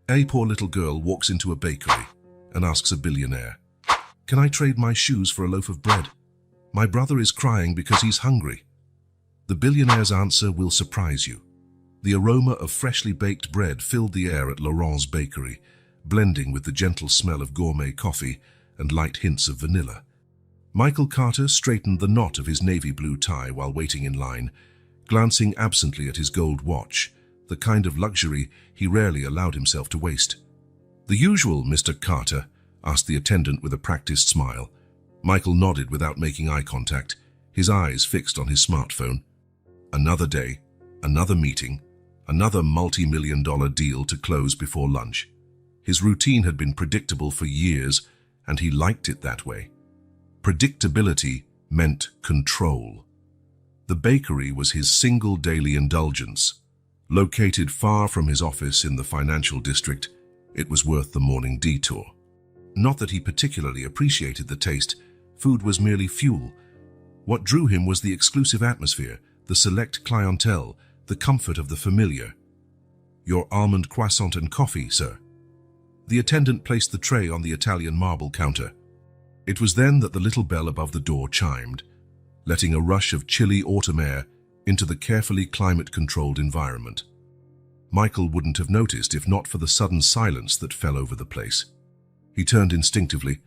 A poor little girl walks into a bakery and asks a billionaire, "Can I trade my shoes for a loaf of bread? My brother is crying because he's hungry." The billionaire's answer will surprise you. The aroma of freshly baked bread filled the air at Laurent's bakery, blending with the gentle smell of gourmet coffee and light hints of vanilla. Michael Carter straightened the knot of his navy blue tie while waiting in line, glancing absently at his gold watch, the kind of luxury he rarely allowed himself to waste. "The usual, Mr. Carter?" asked the attendant with a practiced smile. Michael nodded without making eye contact, his eyes fixed on his smartphone. Another day, another meeting, another multi-million-dollar deal to close before lunch. His routine had been predictable for years, and he liked it that way. Predictability meant control. The bakery was his single daily indulgence. Located far from his office in the financial district, it was worth the morning detour. Not that he particularly appreciated the taste, food was merely fuel. What drew him was the exclusive atmosphere, the select clientele, the comfort of the familiar. "Your almond croissant and coffee, sir." The attendant placed the tray on the Italian marble counter. It was then that the little bell above the door chimed, letting a rush of chilly autumn air into the carefully climate-controlled environment. Michael wouldn't have noticed if not for the sudden silence that fell over the place. He turned instinctively.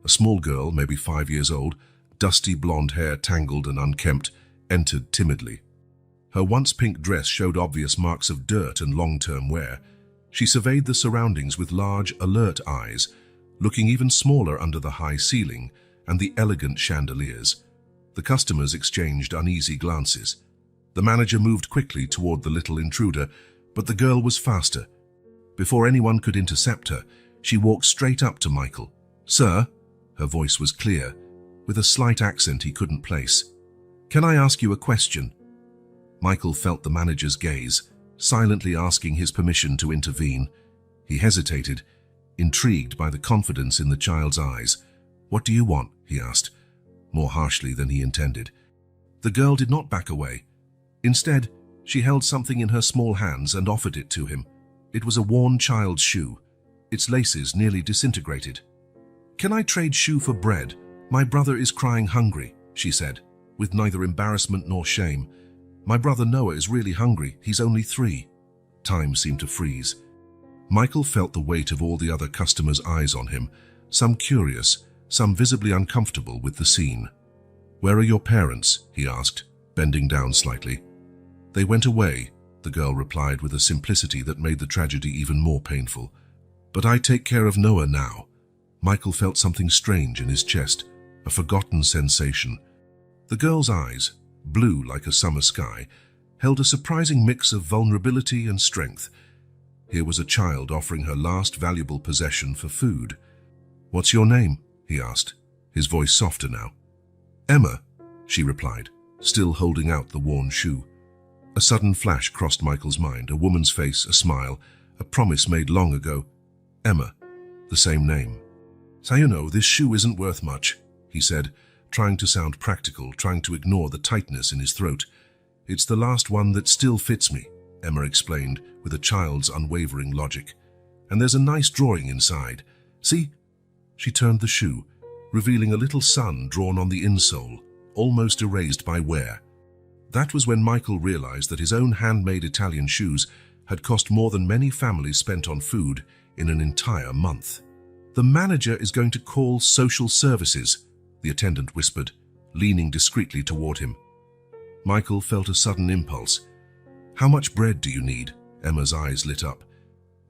A small girl, maybe 5 years old, dusty blonde hair tangled and unkempt, entered timidly. Her once pink dress showed obvious marks of dirt and long-term wear. She surveyed the surroundings with large, alert eyes, looking even smaller under the high ceiling and the elegant chandeliers. The customers exchanged uneasy glances. The manager moved quickly toward the little intruder, but the girl was faster. Before anyone could intercept her, she walked straight up to Michael. "Sir," her voice was clear, with a slight accent he couldn't place. "Can I ask you a question?" Michael felt the manager's gaze, silently asking his permission to intervene. He hesitated, intrigued by the confidence in the child's eyes. "What do you want?" he asked, more harshly than he intended. The girl did not back away. Instead, she held something in her small hands and offered it to him. It was a worn child's shoe, its laces nearly disintegrated. "Can I trade shoe for bread? My brother is crying hungry," she said, with neither embarrassment nor shame. "My brother Noah is really hungry. He's only 3. Time seemed to freeze. Michael felt the weight of all the other customers' eyes on him, some curious, some visibly uncomfortable with the scene. "Where are your parents?" he asked, bending down slightly. "They went away," the girl replied with a simplicity that made the tragedy even more painful. "But I take care of Noah now." Michael felt something strange in his chest, a forgotten sensation. The girl's eyes, blue like a summer sky, held a surprising mix of vulnerability and strength. Here was a child offering her last valuable possession for food. "What's your name?" he asked, his voice softer now. "Emma," she replied, still holding out the worn shoe. A sudden flash crossed Michael's mind, a woman's face, a smile, a promise made long ago. Emma, the same name. "So you know, this shoe isn't worth much," he said, trying to sound practical, trying to ignore the tightness in his throat. "It's the last one that still fits me," Emma explained with a child's unwavering logic. "And there's a nice drawing inside. See?" She turned the shoe, revealing a little sun drawn on the insole, almost erased by wear. That was when Michael realized that his own handmade Italian shoes had cost more than many families spent on food in an entire month. "The manager is going to call social services," the attendant whispered, leaning discreetly toward him. Michael felt a sudden impulse. "How much bread do you need?" Emma's eyes lit up.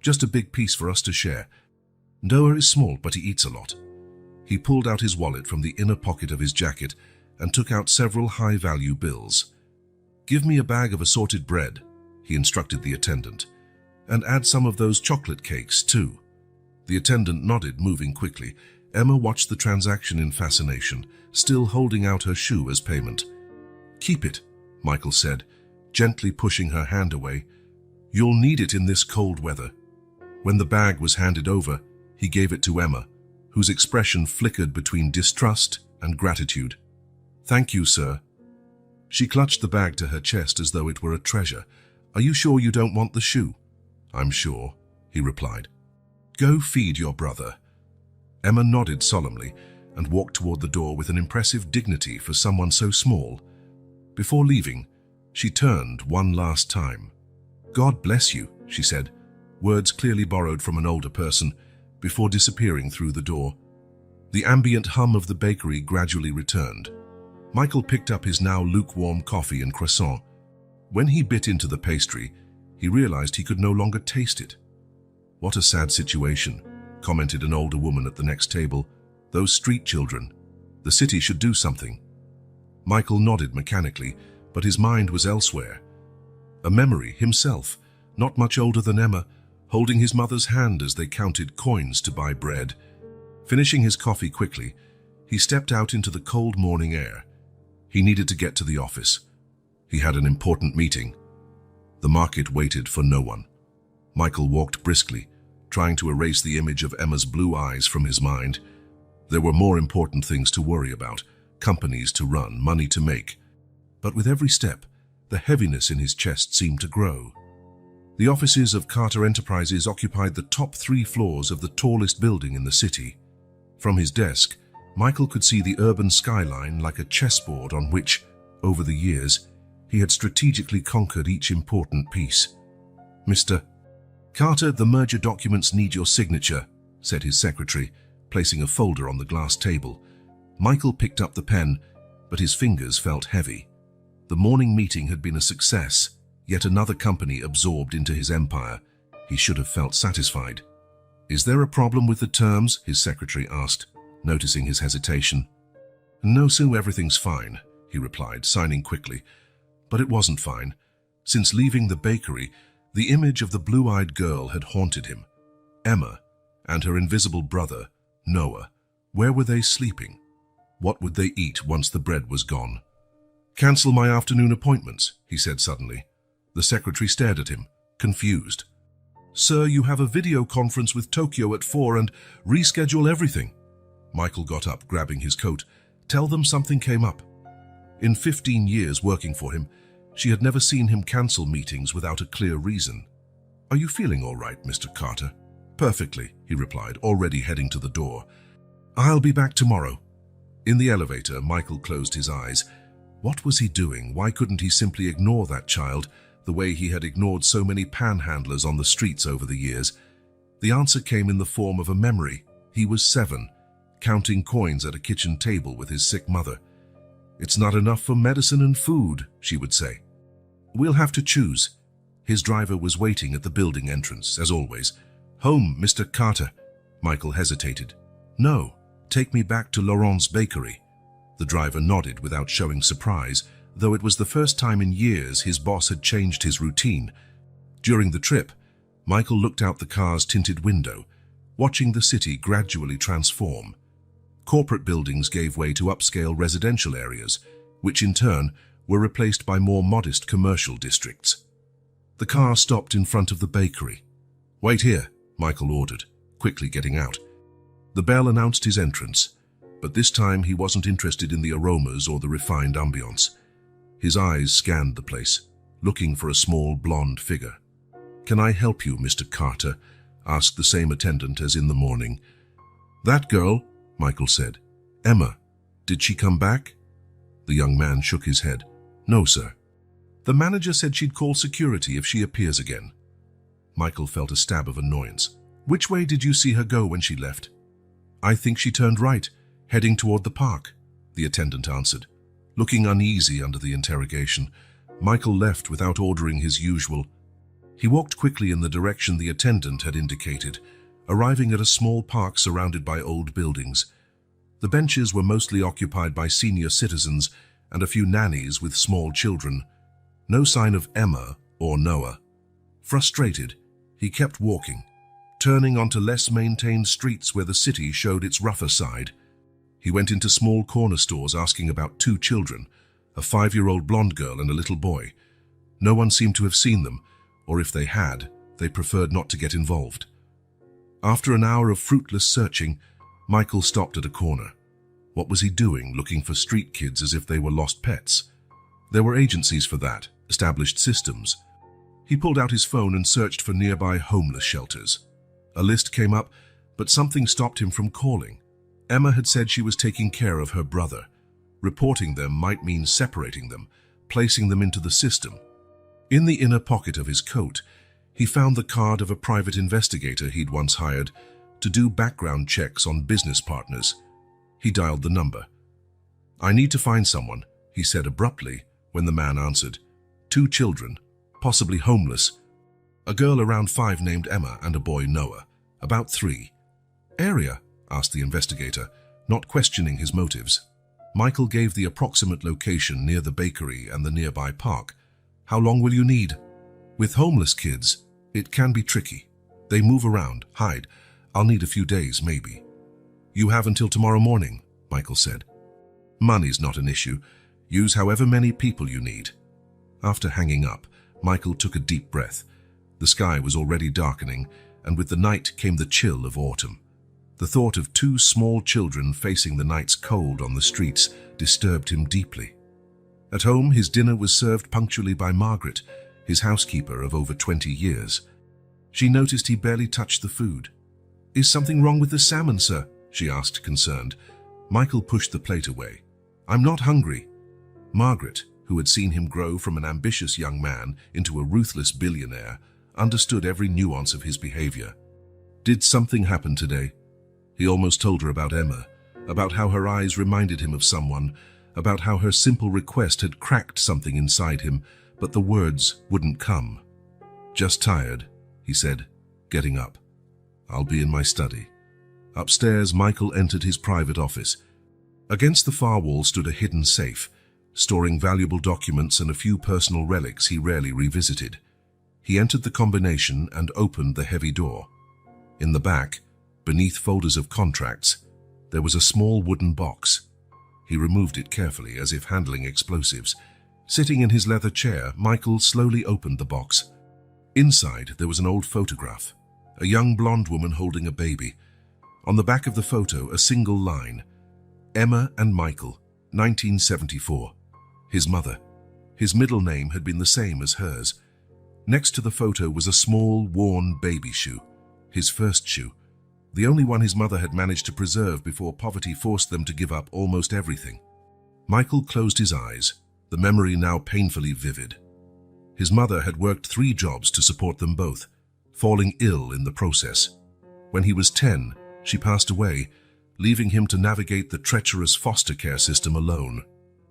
"Just a big piece for us to share. Noah is small, but he eats a lot." He pulled out his wallet from the inner pocket of his jacket and took out several high-value bills. "Give me a bag of assorted bread," he instructed the attendant, "and add some of those chocolate cakes, too." The attendant nodded, moving quickly. Emma watched the transaction in fascination, still holding out her shoe as payment. "Keep it," Michael said, gently pushing her hand away. "You'll need it in this cold weather." When the bag was handed over, he gave it to Emma, whose expression flickered between distrust and gratitude. "Thank you, sir." She clutched the bag to her chest as though it were a treasure. "Are you sure you don't want the shoe?" "I'm sure," he replied. Go feed your brother. Emma nodded solemnly and walked toward the door with an impressive dignity for someone so small. Before leaving, she turned one last time. God bless you, she said, words clearly borrowed from an older person, before disappearing through the door. The ambient hum of the bakery gradually returned. Michael picked up his now lukewarm coffee and croissant. When he bit into the pastry, he realized he could no longer taste it. What a sad situation, commented an older woman at the next table. Those street children. The city should do something. Michael nodded mechanically, but his mind was elsewhere. A memory, himself, not much older than Emma, holding his mother's hand as they counted coins to buy bread. Finishing his coffee quickly, he stepped out into the cold morning air. He needed to get to the office. He had an important meeting. The market waited for no one. Michael walked briskly, trying to erase the image of Emma's blue eyes from his mind. There were more important things to worry about, companies to run, money to make. But with every step, the heaviness in his chest seemed to grow. The offices of Carter Enterprises occupied the top 3 floors of the tallest building in the city. From his desk, Michael could see the urban skyline like a chessboard on which, over the years, he had strategically conquered each important piece. Mr. Carter, the merger documents need your signature, said his secretary, placing a folder on the glass table. Michael picked up the pen, but his fingers felt heavy. The morning meeting had been a success, yet another company absorbed into his empire. He should have felt satisfied. Is there a problem with the terms? His secretary asked, noticing his hesitation. No, sir, everything's fine, he replied, signing quickly. But it wasn't fine. Since leaving the bakery, the image of the blue-eyed girl had haunted him. Emma and her invisible brother, Noah. Where were they sleeping? What would they eat once the bread was gone? Cancel my afternoon appointments, he said suddenly. The secretary stared at him, confused. Sir, you have a video conference with Tokyo at 4 and reschedule everything. Michael got up, grabbing his coat. Tell them something came up. In 15 years working for him, she had never seen him cancel meetings without a clear reason. Are you feeling all right, Mr. Carter? Perfectly, he replied, already heading to the door. I'll be back tomorrow. In the elevator, Michael closed his eyes. What was he doing? Why couldn't he simply ignore that child, the way he had ignored so many panhandlers on the streets over the years? The answer came in the form of a memory. He was 7, counting coins at a kitchen table with his sick mother. It's not enough for medicine and food, she would say. We'll have to choose. His driver was waiting at the building entrance, as always. Home, Mr. Carter. Michael hesitated. No, take me back to Laurent's bakery. The driver nodded without showing surprise, though it was the first time in years his boss had changed his routine. During the trip, Michael looked out the car's tinted window, watching the city gradually transform. Corporate buildings gave way to upscale residential areas, which in turn were replaced by more modest commercial districts. The car stopped in front of the bakery. Wait here, Michael ordered, quickly getting out. The bell announced his entrance, but this time he wasn't interested in the aromas or the refined ambience. His eyes scanned the place, looking for a small blonde figure. Can I help you, Mr. Carter? Asked the same attendant as in the morning. That girl, Michael said. Emma, did she come back? The young man shook his head. No, sir. The manager said she'd call security if she appears again. Michael felt a stab of annoyance. Which way did you see her go when she left? I think she turned right, heading toward the park, the attendant answered. Looking uneasy under the interrogation, Michael left without ordering his usual. He walked quickly in the direction the attendant had indicated, arriving at a small park surrounded by old buildings. The benches were mostly occupied by senior citizens and a few nannies with small children. No sign of Emma or Noah. Frustrated, he kept walking, turning onto less maintained streets where the city showed its rougher side. He went into small corner stores asking about 2 children, a 5-year-old blonde girl and a little boy. No one seemed to have seen them, or if they had, they preferred not to get involved. After an hour of fruitless searching, Michael stopped at a corner. What was he doing, looking for street kids as if they were lost pets? There were agencies for that, established systems. He pulled out his phone and searched for nearby homeless shelters. A list came up, but something stopped him from calling. Emma had said she was taking care of her brother. Reporting them might mean separating them, placing them into the system. In the inner pocket of his coat, he found the card of a private investigator he'd once hired to do background checks on business partners. He dialed the number. "I need to find someone," he said abruptly when the man answered. "2 children, possibly homeless. A girl around 5 named Emma and a boy Noah, about 3. "Area?" asked the investigator, not questioning his motives. Michael gave the approximate location near the bakery and the nearby park. "How long will you need?" "With homeless kids, it can be tricky. They move around, hide. I'll need a few days, maybe." "You have until tomorrow morning," Michael said. "Money's not an issue. Use however many people you need." After hanging up, Michael took a deep breath. The sky was already darkening, and with the night came the chill of autumn. The thought of 2 small children facing the night's cold on the streets disturbed him deeply. At home, his dinner was served punctually by Margaret, his housekeeper of over 20 years. She noticed he barely touched the food. "Is something wrong with the salmon, sir?" she asked, concerned. Michael pushed the plate away. "I'm not hungry." Margaret, who had seen him grow from an ambitious young man into a ruthless billionaire, understood every nuance of his behavior. "Did something happen today?" He almost told her about Emma, about how her eyes reminded him of someone, about how her simple request had cracked something inside him, but the words wouldn't come. "Just tired," he said, getting up. "I'll be in my study." Upstairs, Michael entered his private office. Against the far wall stood a hidden safe, storing valuable documents and a few personal relics he rarely revisited. He entered the combination and opened the heavy door. In the back, beneath folders of contracts, there was a small wooden box. He removed it carefully, as if handling explosives. Sitting in his leather chair, Michael slowly opened the box. Inside, there was an old photograph, a young blonde woman holding a baby. On the back of the photo, a single line: "Emma and Michael, 1974. His mother. His middle name had been the same as hers. Next to the photo was a small, worn baby shoe, his first shoe, the only one his mother had managed to preserve before poverty forced them to give up almost everything. Michael closed his eyes, the memory now painfully vivid. His mother had worked 3 jobs to support them both, falling ill in the process. When he was 10, she passed away, leaving him to navigate the treacherous foster care system alone.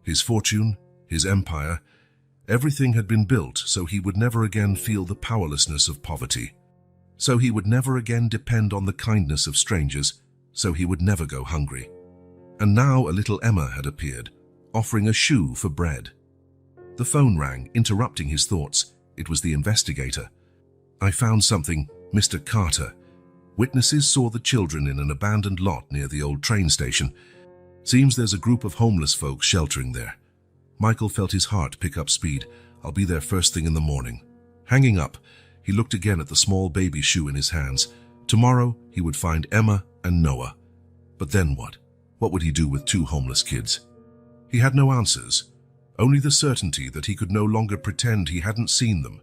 His fortune, his empire, everything had been built so he would never again feel the powerlessness of poverty. So he would never again depend on the kindness of strangers, so he would never go hungry. And now a little Emma had appeared, offering a shoe for bread. The phone rang, interrupting his thoughts. It was the investigator. "I found something, Mr. Carter. Witnesses saw the children in an abandoned lot near the old train station. Seems there's a group of homeless folks sheltering there." Michael felt his heart pick up speed. "I'll be there first thing in the morning." Hanging up, he looked again at the small baby shoe in his hands. Tomorrow, he would find Emma and Noah. But then what? What would he do with 2 homeless kids? He had no answers, only the certainty that he could no longer pretend he hadn't seen them.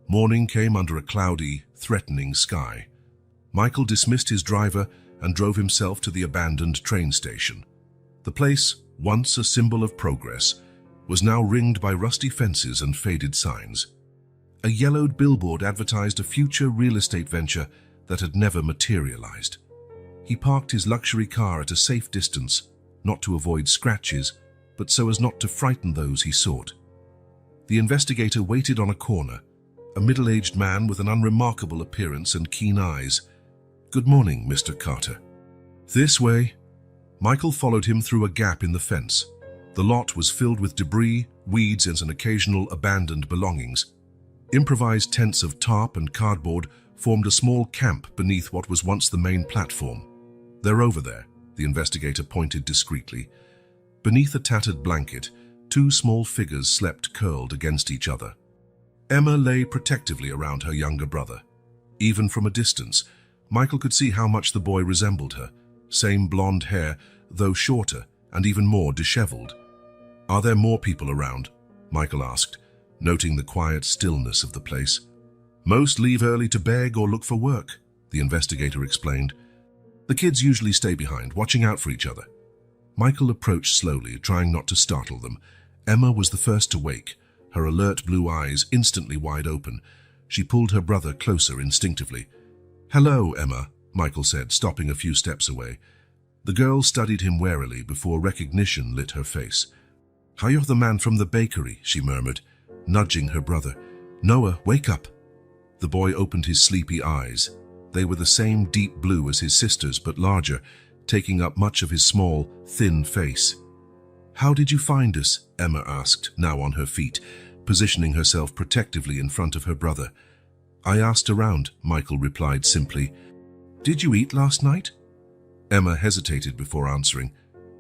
Morning came under a cloudy, threatening sky. Michael dismissed his driver and drove himself to the abandoned train station. The place, once a symbol of progress, was now ringed by rusty fences and faded signs. A yellowed billboard advertised a future real estate venture that had never materialized. He parked his luxury car at a safe distance, not to avoid scratches, but so as not to frighten those he sought. The investigator waited on a corner, a middle-aged man with an unremarkable appearance and keen eyes. "Good morning, Mr. Carter." "This way." Michael followed him through a gap in the fence. The lot was filled with debris, weeds, and an occasional abandoned belongings. Improvised tents of tarp and cardboard formed a small camp beneath what was once the main platform. "They're over there," the investigator pointed discreetly. Beneath a tattered blanket, 2 small figures slept curled against each other. Emma lay protectively around her younger brother. Even from a distance, Michael could see how much the boy resembled her. Same blonde hair, though shorter and even more disheveled. "Are there more people around?" Michael asked, noting the quiet stillness of the place. Most leave early to beg or look for work, the investigator explained. The kids usually stay behind, watching out for each other. Michael approached slowly, trying not to startle them. Emma was the first to wake, her alert blue eyes instantly wide open. She pulled her brother closer instinctively. "Hello, Emma," Michael said, stopping a few steps away. The girl studied him warily before recognition lit her face. "Hi, you're the man from the bakery," she murmured, nudging her brother. "Noah, wake up." The boy opened his sleepy eyes. They were the same deep blue as his sister's, but larger, taking up much of his small, thin face. "How did you find us?" Emma asked, now on her feet, positioning herself protectively in front of her brother. "I asked around," Michael replied simply. "Did you eat last night?" Emma hesitated before answering.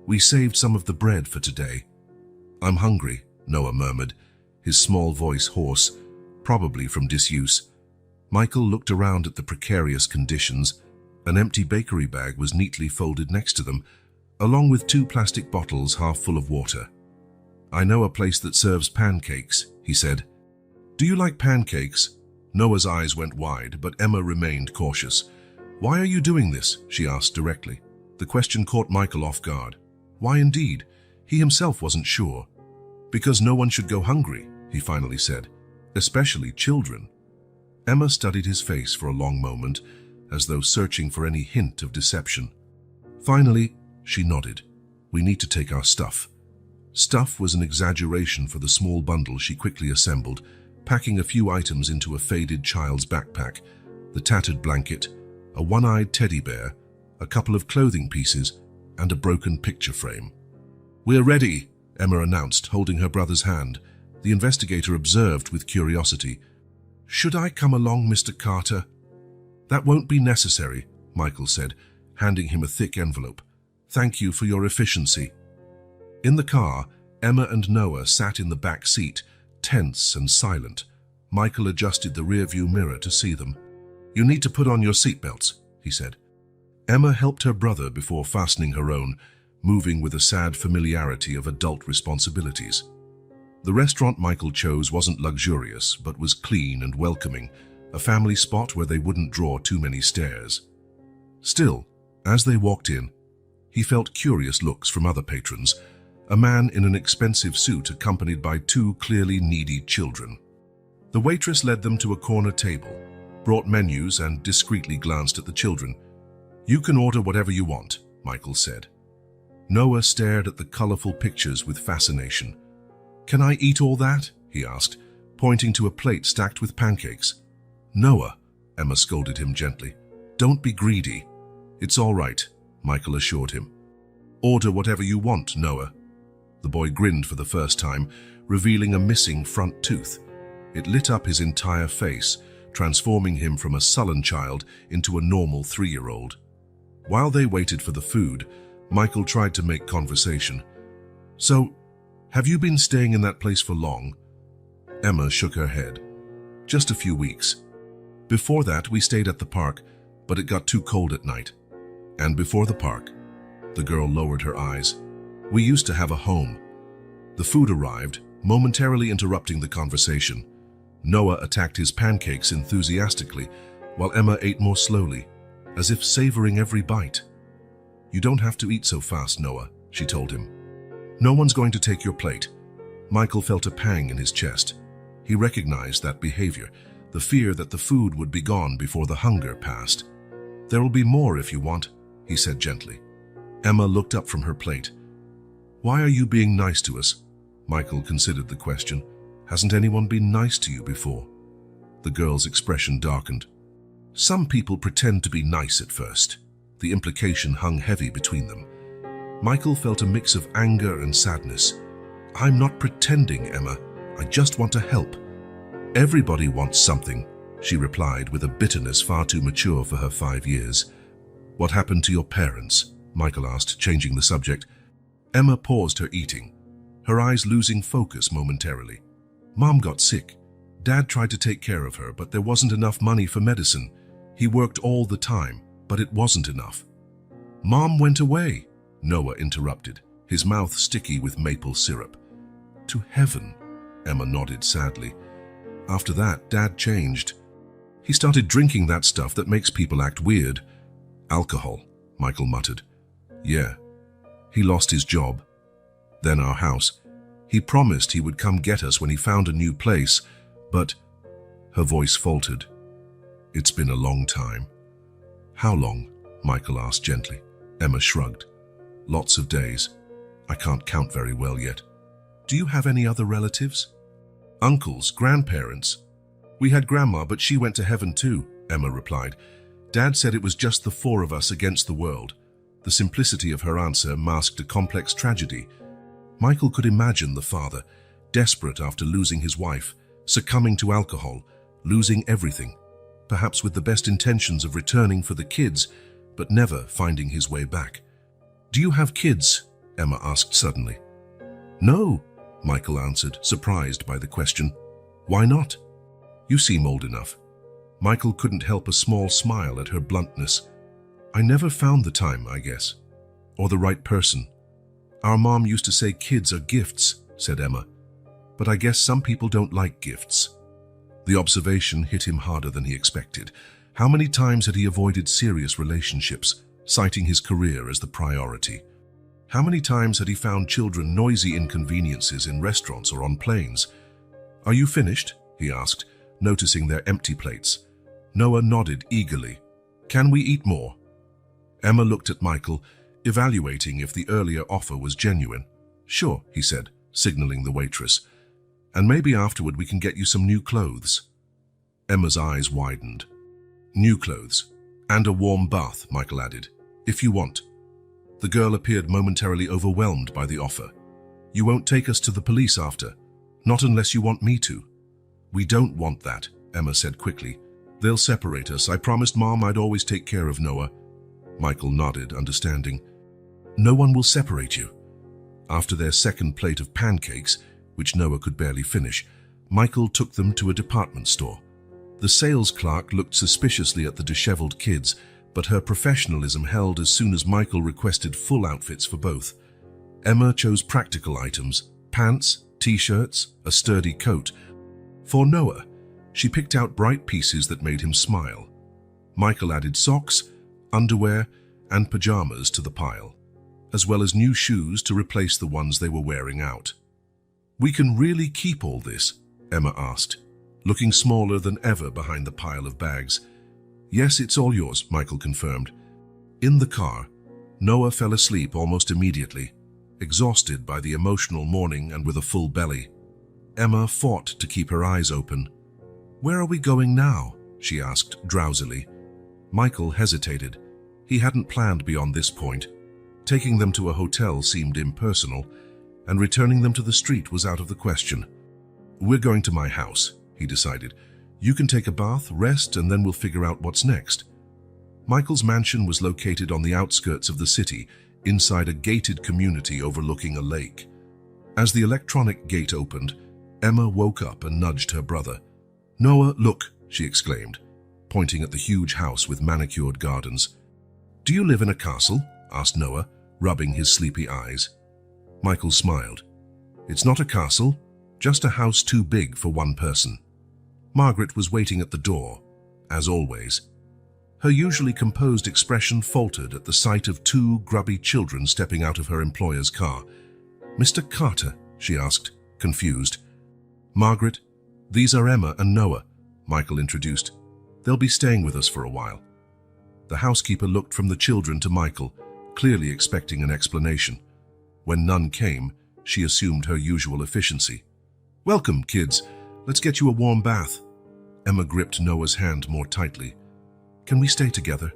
"We saved some of the bread for today." "I'm hungry," Noah murmured, his small voice hoarse, probably from disuse. Michael looked around at the precarious conditions. An empty bakery bag was neatly folded next to them, along with 2 plastic bottles half full of water. "I know a place that serves pancakes," he said. "Do you like pancakes?" Noah's eyes went wide, but Emma remained cautious. "Why are you doing this?" she asked directly. The question caught Michael off guard. Why indeed? He himself wasn't sure. "Because no one should go hungry," he finally said. "Especially children." Emma studied his face for a long moment, as though searching for any hint of deception. Finally, she nodded. "We need to take our stuff." Stuff was an exaggeration for the small bundle she quickly assembled, packing a few items into a faded child's backpack: the tattered blanket, a one-eyed teddy bear, a couple of clothing pieces, and a broken picture frame. "We're ready," Emma announced, holding her brother's hand. The investigator observed with curiosity. "Should I come along, Mr. Carter?" "That won't be necessary," Michael said, handing him a thick envelope. "Thank you for your efficiency." In the car, Emma and Noah sat in the back seat, tense and silent. Michael adjusted the rearview mirror to see them. "You need to put on your seatbelts," he said. Emma helped her brother before fastening her own, moving with a sad familiarity of adult responsibilities. The restaurant Michael chose wasn't luxurious, but was clean and welcoming, a family spot where they wouldn't draw too many stares. Still, as they walked in, he felt curious looks from other patrons, a man in an expensive suit accompanied by 2 clearly needy children. The waitress led them to a corner table, brought menus, and discreetly glanced at the children. "You can order whatever you want," Michael said. Noah stared at the colorful pictures with fascination. "Can I eat all that?" he asked, pointing to a plate stacked with pancakes. "Noah," Emma scolded him gently. "Don't be greedy." "It's all right," Michael assured him. "Order whatever you want, Noah." The boy grinned for the first time, revealing a missing front tooth. It lit up his entire face, transforming him from a sullen child into a normal 3-year-old. While they waited for the food, Michael tried to make conversation. "So, have you been staying in that place for long?" Emma shook her head. "Just a few weeks. Before that, we stayed at the park, but it got too cold at night. And before the park," the girl lowered her eyes, "we used to have a home." The food arrived, momentarily interrupting the conversation. Noah attacked his pancakes enthusiastically, while Emma ate more slowly, as if savoring every bite. "You don't have to eat so fast, Noah," she told him. "No one's going to take your plate." Michael felt a pang in his chest. He recognized that behavior, the fear that the food would be gone before the hunger passed. "There will be more if you want," he said gently. Emma looked up from her plate. "Why are you being nice to us?" Michael considered the question. "Hasn't anyone been nice to you before?" The girl's expression darkened. "Some people pretend to be nice at first." The implication hung heavy between them. Michael felt a mix of anger and sadness. "I'm not pretending, Emma. I just want to help." "Everybody wants something," she replied with a bitterness far too mature for her 5 years. "What happened to your parents?" Michael asked, changing the subject. Emma paused her eating, her eyes losing focus momentarily. "Mom got sick. Dad tried to take care of her, but there wasn't enough money for medicine. He worked all the time, but it wasn't enough." "Mom went away," Noah interrupted, his mouth sticky with maple syrup. "To heaven," Emma nodded sadly. "After that, Dad changed." He started drinking that stuff that makes people act weird. Alcohol, Michael muttered. Yeah. He lost his job. Then our house. He promised he would come get us when he found a new place, but... Her voice faltered. It's been a long time. How long? Michael asked gently. Emma shrugged. Lots of days. I can't count very well yet. Do you have any other relatives? Uncles, grandparents. We had Grandma, but she went to heaven too, Emma replied. Dad said it was just the four of us against the world. The simplicity of her answer masked a complex tragedy. Michael could imagine the father, desperate after losing his wife, succumbing to alcohol, losing everything, perhaps with the best intentions of returning for the kids, but never finding his way back. Do you have kids? Emma asked suddenly. No, Michael answered, surprised by the question. Why not? You seem old enough. Michael couldn't help a small smile at her bluntness. I never found the time, I guess. Or the right person. Our mom used to say kids are gifts, said Emma. But I guess some people don't like gifts. The observation hit him harder than he expected. How many times had he avoided serious relationships, citing his career as the priority? How many times had he found children noisy inconveniences in restaurants or on planes? Are you finished? He asked, noticing their empty plates. Noah nodded eagerly. Can we eat more? Emma looked at Michael, evaluating if the earlier offer was genuine. Sure, he said, signaling the waitress. And maybe afterward we can get you some new clothes. Emma's eyes widened. New clothes. And a warm bath, Michael added, if you want. The girl appeared momentarily overwhelmed by the offer. You won't take us to the police after? Not unless you want me to. We don't want that, Emma said quickly. They'll separate us. I promised Mom I'd always take care of Noah. Michael nodded, understanding. No one will separate you. After their second plate of pancakes, which Noah could barely finish, Michael took them to a department store. The sales clerk looked suspiciously at the disheveled kids, but her professionalism held as soon as Michael requested full outfits for both. Emma chose practical items, pants, t-shirts, a sturdy coat. For Noah, she picked out bright pieces that made him smile. Michael added socks, underwear, and pajamas to the pile, as well as new shoes to replace the ones they were wearing out. We can really keep all this? Emma asked, looking smaller than ever behind the pile of bags. Yes, it's all yours, Michael confirmed. In the car, Noah fell asleep almost immediately, exhausted by the emotional morning and with a full belly. Emma fought to keep her eyes open. Where are we going now? She asked drowsily. Michael hesitated. He hadn't planned beyond this point. Taking them to a hotel seemed impersonal, and returning them to the street was out of the question. We're going to my house, he decided. You can take a bath, rest, and then we'll figure out what's next. Michael's mansion was located on the outskirts of the city, inside a gated community overlooking a lake. As the electronic gate opened, Emma woke up and nudged her brother. Noah, look, she exclaimed, pointing at the huge house with manicured gardens. Do you live in a castle? Asked Noah, rubbing his sleepy eyes. Michael smiled. It's not a castle, just a house too big for one person. Margaret was waiting at the door, as always. Her usually composed expression faltered at the sight of two grubby children stepping out of her employer's car. Mr. Carter, she asked, confused. Margaret, these are Emma and Noah, Michael introduced. They'll be staying with us for a while. The housekeeper looked from the children to Michael, clearly expecting an explanation. When none came, she assumed her usual efficiency. Welcome, kids. Let's get you a warm bath. Emma gripped Noah's hand more tightly. Can we stay together?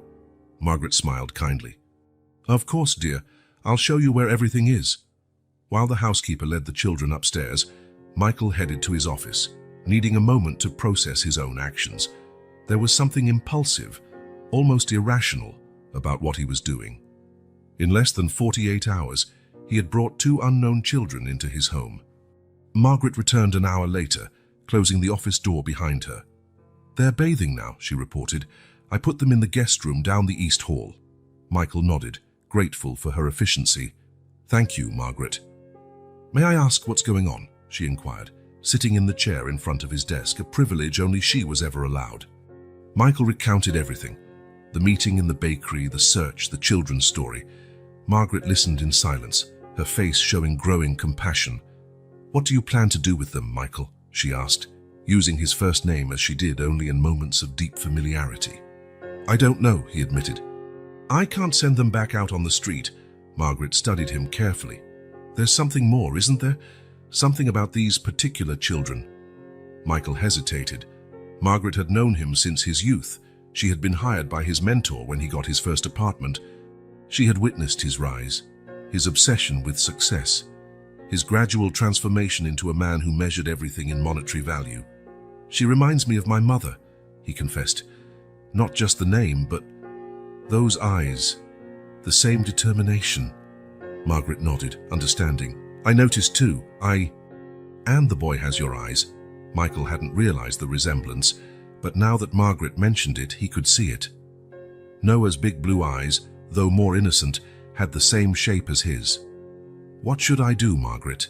Margaret smiled kindly. Of course, dear. I'll show you where everything is. While the housekeeper led the children upstairs, Michael headed to his office, needing a moment to process his own actions. There was something impulsive, almost irrational, about what he was doing. In less than 48 hours, he had brought two unknown children into his home. Margaret returned an hour later, closing the office door behind her. They're bathing now, she reported. I put them in the guest room down the east hall. Michael nodded, grateful for her efficiency. Thank you, Margaret. May I ask what's going on? She inquired, sitting in the chair in front of his desk, a privilege only she was ever allowed. Michael recounted everything. The meeting in the bakery, the search, the children's story. Margaret listened in silence, her face showing growing compassion. "What do you plan to do with them, Michael?" she asked, using his first name as she did only in moments of deep familiarity. "I don't know," he admitted. "I can't send them back out on the street." Margaret studied him carefully. "There's something more, isn't there? Something about these particular children." Michael hesitated. Margaret had known him since his youth. She had been hired by his mentor when he got his first apartment. She had witnessed his rise, his obsession with success, his gradual transformation into a man who measured everything in monetary value. "She reminds me of my mother," he confessed. "Not just the name, but those eyes, the same determination." Margaret nodded, understanding. "I noticed too. And the boy has your eyes." Michael hadn't realized the resemblance, but now that Margaret mentioned it, he could see it. Noah's big blue eyes, though more innocent, had the same shape as his. "What should I do, Margaret?"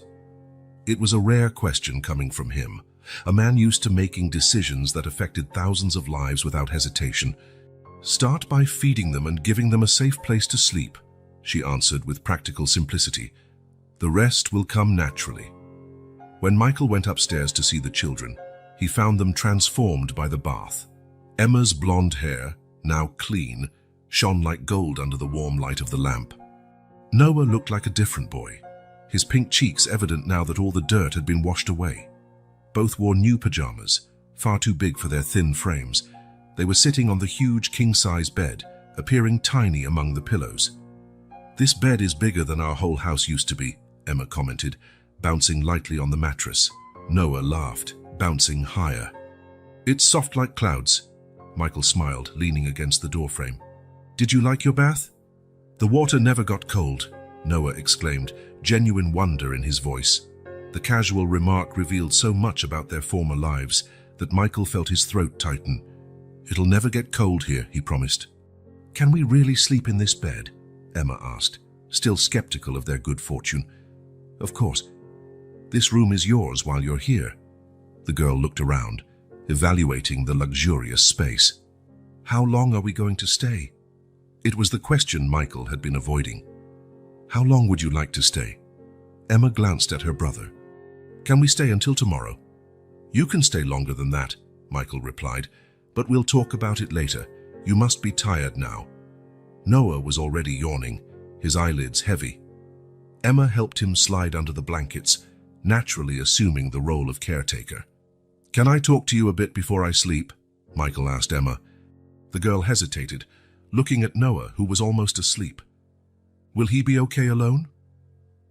It was a rare question coming from him, a man used to making decisions that affected thousands of lives without hesitation. "Start by feeding them and giving them a safe place to sleep," she answered with practical simplicity. "The rest will come naturally." When Michael went upstairs to see the children, he found them transformed by the bath. Emma's blonde hair, now clean, shone like gold under the warm light of the lamp. Noah looked like a different boy, his pink cheeks evident now that all the dirt had been washed away. Both wore new pajamas, far too big for their thin frames. They were sitting on the huge king-size bed, appearing tiny among the pillows. "This bed is bigger than our whole house used to be," Emma commented, bouncing lightly on the mattress. Noah laughed, bouncing higher. "It's soft like clouds." Michael smiled, leaning against the doorframe. "Did you like your bath?" "The water never got cold," Noah exclaimed, genuine wonder in his voice. The casual remark revealed so much about their former lives that Michael felt his throat tighten. "It'll never get cold here," he promised. "Can we really sleep in this bed?" Emma asked, still skeptical of their good fortune. "Of course. This room is yours while you're here." The girl looked around, evaluating the luxurious space. "How long are we going to stay?" It was the question Michael had been avoiding. "How long would you like to stay?" Emma glanced at her brother. "Can we stay until tomorrow?" "You can stay longer than that," Michael replied, "but we'll talk about it later. You must be tired now." Noah was already yawning, his eyelids heavy. Emma helped him slide under the blankets, naturally assuming the role of caretaker. "Can I talk to you a bit before I sleep?" Michael asked Emma. The girl hesitated, looking at Noah, who was almost asleep. "Will he be okay alone?"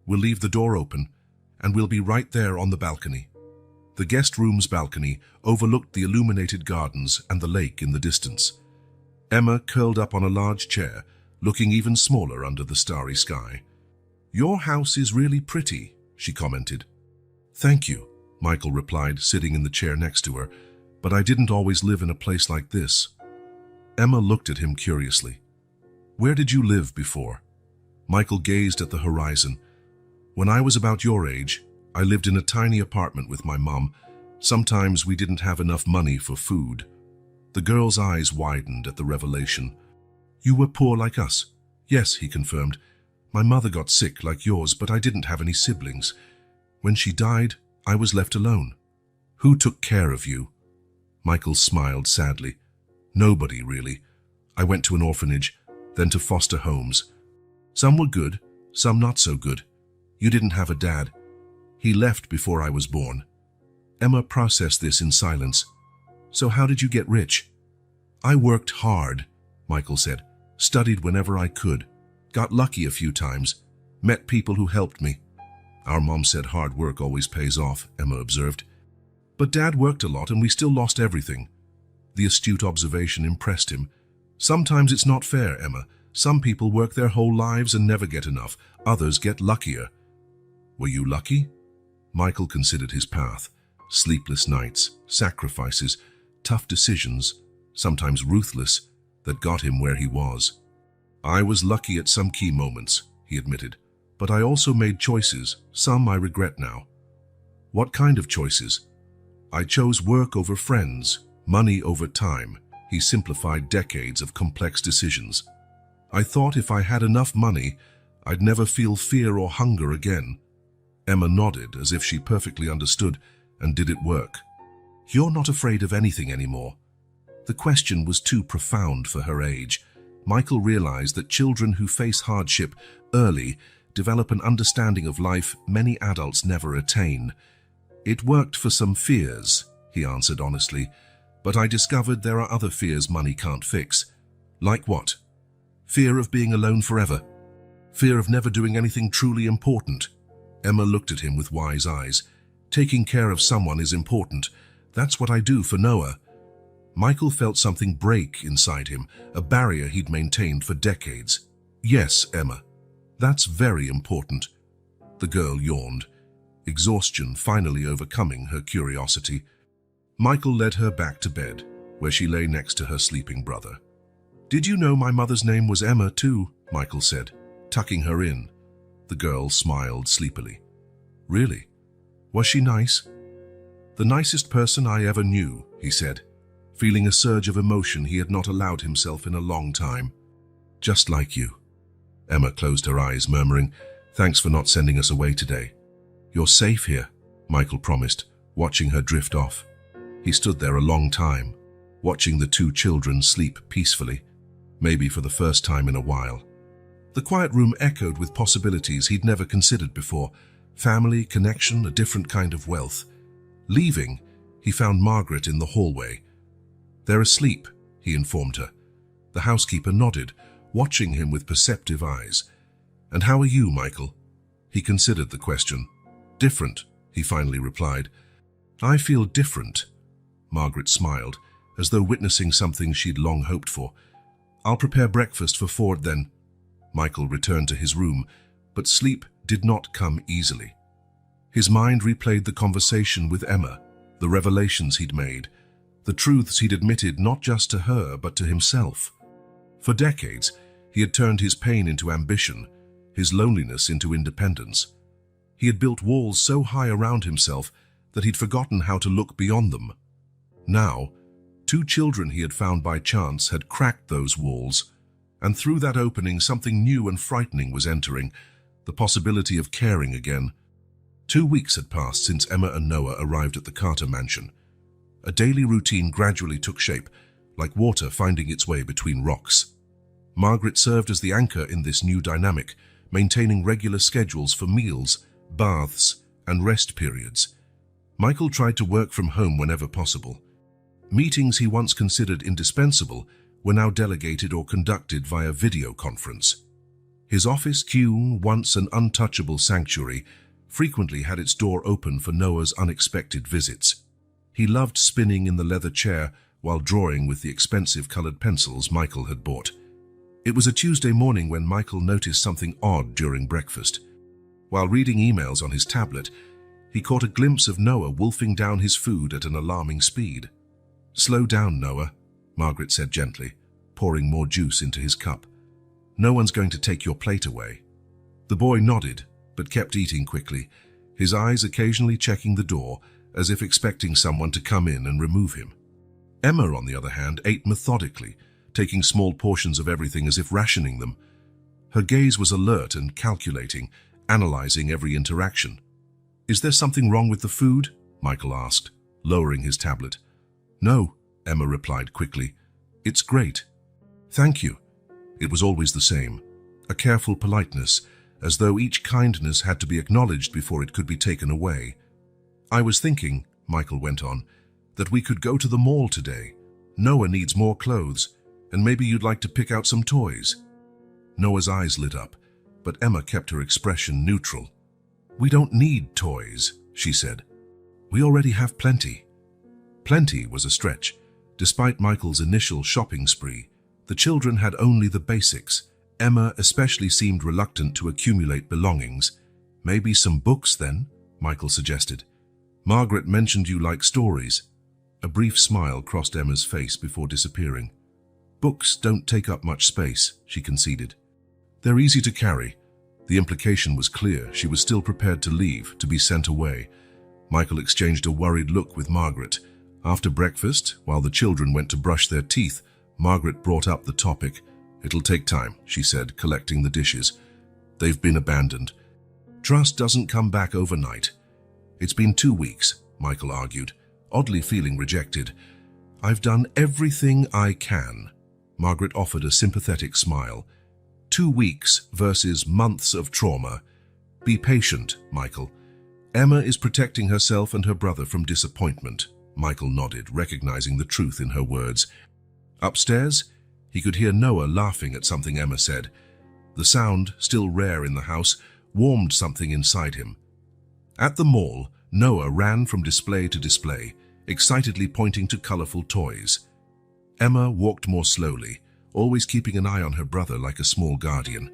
"We'll leave the door open, and we'll be right there on the balcony." The guest room's balcony overlooked the illuminated gardens and the lake in the distance. Emma curled up on a large chair, looking even smaller under the starry sky. "Your house is really pretty," she commented. "Thank you," Michael replied, sitting in the chair next to her, "but I didn't always live in a place like this." Emma looked at him curiously. "Where did you live before?" Michael gazed at the horizon. "When I was about your age, I lived in a tiny apartment with my mom. Sometimes we didn't have enough money for food." The girl's eyes widened at the revelation. "You were poor like us?" "Yes," he confirmed. "My mother got sick like yours, but I didn't have any siblings. When she died, I was left alone." "Who took care of you?" Michael smiled sadly. "Nobody, really. I went to an orphanage, then to foster homes. Some were good, some not so good. You didn't have a dad. He left before I was born." Emma processed this in silence. "So how did you get rich?" "I worked hard," Michael said. "Studied whenever I could. Got lucky a few times. Met people who helped me." "Our mom said hard work always pays off," Emma observed. "But Dad worked a lot and we still lost everything." The astute observation impressed him. "Sometimes it's not fair, Emma. Some people work their whole lives and never get enough. Others get luckier." "Were you lucky?" Michael considered his path. Sleepless nights, sacrifices, tough decisions, sometimes ruthless, that got him where he was. "I was lucky at some key moments," he admitted, "but I also made choices, some I regret now." "What kind of choices?" "I chose work over friends, money over time," he simplified decades of complex decisions. I thought if I had enough money, I'd never feel fear or hunger again. Emma nodded as if she perfectly understood, and did it work? You're not afraid of anything anymore. The question was too profound for her age. Michael realized that children who face hardship early develop an understanding of life many adults never attain. It worked for some fears, he answered honestly, but I discovered there are other fears money can't fix. Like what? Fear of being alone forever. Fear of never doing anything truly important. Emma looked at him with wise eyes. Taking care of someone is important. That's what I do for Noah. Michael felt something break inside him, a barrier he'd maintained for decades. Yes, Emma. That's very important. The girl yawned, exhaustion finally overcoming her curiosity. Michael led her back to bed, where she lay next to her sleeping brother. Did you know my mother's name was Emma too? Michael said, tucking her in. The girl smiled sleepily. Really? Was she nice? The nicest person I ever knew, he said, feeling a surge of emotion he had not allowed himself in a long time. Just like you. Emma closed her eyes, murmuring, Thanks for not sending us away today. You're safe here, Michael promised, watching her drift off. He stood there a long time, watching the two children sleep peacefully, maybe for the first time in a while. The quiet room echoed with possibilities he'd never considered before. Family, connection, a different kind of wealth. Leaving, he found Margaret in the hallway. They're asleep, he informed her. The housekeeper nodded, watching him with perceptive eyes. And how are you, Michael? He considered the question. Different, he finally replied. I feel different. Margaret smiled, as though witnessing something she'd long hoped for. I'll prepare breakfast for Ford then. Michael returned to his room, but sleep did not come easily. His mind replayed the conversation with Emma, the revelations he'd made, the truths he'd admitted not just to her but to himself. For decades, he had turned his pain into ambition, his loneliness into independence. He had built walls so high around himself that he'd forgotten how to look beyond them. Now, two children he had found by chance had cracked those walls, and through that opening something new and frightening was entering, the possibility of caring again. 2 weeks had passed since Emma and Noah arrived at the Carter mansion. A daily routine gradually took shape, like water finding its way between rocks. Margaret served as the anchor in this new dynamic, maintaining regular schedules for meals, baths, and rest periods. Michael tried to work from home whenever possible. Meetings he once considered indispensable were now delegated or conducted via video conference. His office, once an untouchable sanctuary, frequently had its door open for Noah's unexpected visits. He loved spinning in the leather chair while drawing with the expensive colored pencils Michael had bought. It was a Tuesday morning when Michael noticed something odd during breakfast. While reading emails on his tablet, he caught a glimpse of Noah wolfing down his food at an alarming speed. Slow down, Noah, Margaret said gently, pouring more juice into his cup. No one's going to take your plate away. The boy nodded, but kept eating quickly, his eyes occasionally checking the door, as if expecting someone to come in and remove him. Emma, on the other hand, ate methodically, taking small portions of everything as if rationing them. Her gaze was alert and calculating, analyzing every interaction. Is there something wrong with the food? Michael asked, lowering his tablet. No, Emma replied quickly. It's great. Thank you. It was always the same, a careful politeness, as though each kindness had to be acknowledged before it could be taken away. I was thinking, Michael went on, that we could go to the mall today. Noah needs more clothes, and maybe you'd like to pick out some toys. Noah's eyes lit up, but Emma kept her expression neutral. We don't need toys, she said. We already have plenty. Plenty was a stretch. Despite Michael's initial shopping spree, the children had only the basics. Emma especially seemed reluctant to accumulate belongings. Maybe some books then, Michael suggested. Margaret mentioned you like stories. A brief smile crossed Emma's face before disappearing. Books don't take up much space, she conceded. They're easy to carry. The implication was clear. She was still prepared to leave, to be sent away. Michael exchanged a worried look with Margaret, After breakfast, while the children went to brush their teeth, Margaret brought up the topic. "It'll take time," she said, collecting the dishes. "They've been abandoned. Trust doesn't come back overnight." "It's been 2 weeks," Michael argued, oddly feeling rejected. "I've done everything I can." Margaret offered a sympathetic smile. 2 weeks versus months of trauma. "Be patient, Michael. Emma is protecting herself and her brother from disappointment." Michael nodded, recognizing the truth in her words. Upstairs, he could hear Noah laughing at something Emma said. The sound, still rare in the house, warmed something inside him. At the mall, Noah ran from display to display, excitedly pointing to colorful toys. Emma walked more slowly, always keeping an eye on her brother like a small guardian.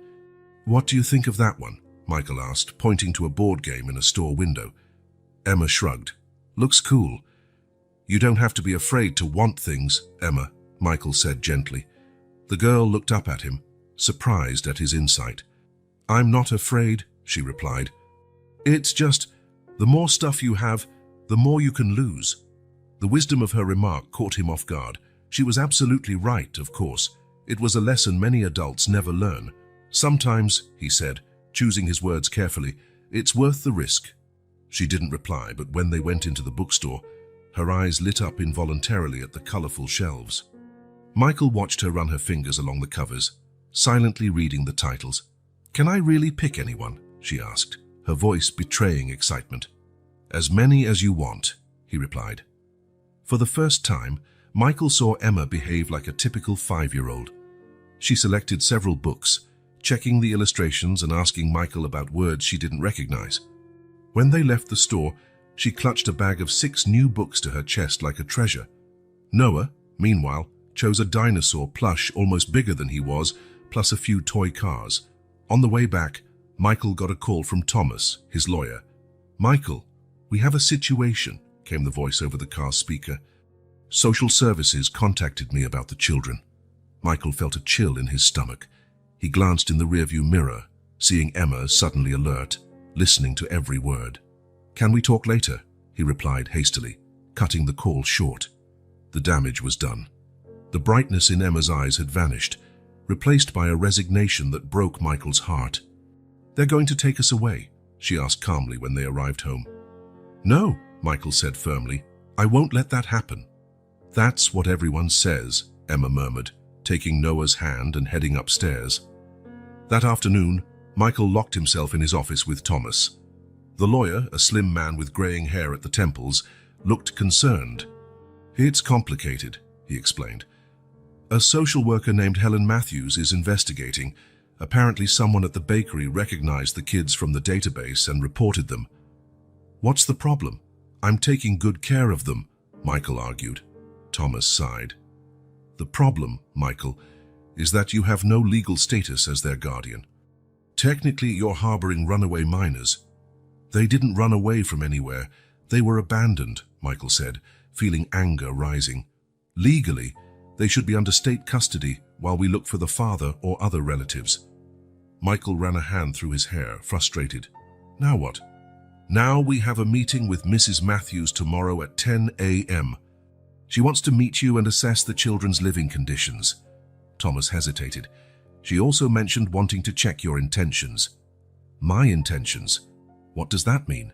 "What do you think of that one?" Michael asked, pointing to a board game in a store window. Emma shrugged. "Looks cool." "You don't have to be afraid to want things, Emma," Michael said gently. The girl looked up at him, surprised at his insight. "I'm not afraid," she replied. "It's just, the more stuff you have, the more you can lose." The wisdom of her remark caught him off guard. She was absolutely right, of course. It was a lesson many adults never learn. "Sometimes," he said, choosing his words carefully, "it's worth the risk." She didn't reply, but when they went into the bookstore, her eyes lit up involuntarily at the colorful shelves. Michael watched her run her fingers along the covers, silently reading the titles. "Can I really pick anyone?" she asked, her voice betraying excitement. "As many as you want," he replied. For the first time, Michael saw Emma behave like a typical 5-year-old. She selected several books, checking the illustrations and asking Michael about words she didn't recognize. When they left the store, she clutched a bag of 6 new books to her chest like a treasure. Noah, meanwhile, chose a dinosaur plush almost bigger than he was, plus a few toy cars. On the way back, Michael got a call from Thomas, his lawyer. "Michael, we have a situation," came the voice over the car speaker. "Social services contacted me about the children." Michael felt a chill in his stomach. He glanced in the rearview mirror, seeing Emma suddenly alert, listening to every word. "Can we talk later?" he replied hastily, cutting the call short. The damage was done. The brightness in Emma's eyes had vanished, replaced by a resignation that broke Michael's heart. "They're going to take us away?" she asked calmly when they arrived home. "No," Michael said firmly. "I won't let that happen." "That's what everyone says," Emma murmured, taking Noah's hand and heading upstairs. That afternoon, Michael locked himself in his office with Thomas. The lawyer, a slim man with graying hair at the temples, looked concerned. "It's complicated," he explained. "A social worker named Helen Matthews is investigating. Apparently someone at the bakery recognized the kids from the database and reported them." "What's the problem?" "I'm taking good care of them," Michael argued. Thomas sighed. "The problem, Michael, is that you have no legal status as their guardian. Technically, you're harboring runaway minors." "They didn't run away from anywhere. They were abandoned," Michael said, feeling anger rising. "Legally, they should be under state custody while we look for the father or other relatives." Michael ran a hand through his hair, frustrated. "Now what?" "Now we have a meeting with Mrs. Matthews tomorrow at 10 a.m. She wants to meet you and assess the children's living conditions." Thomas hesitated. "She also mentioned wanting to check your intentions." "My intentions? What does that mean?"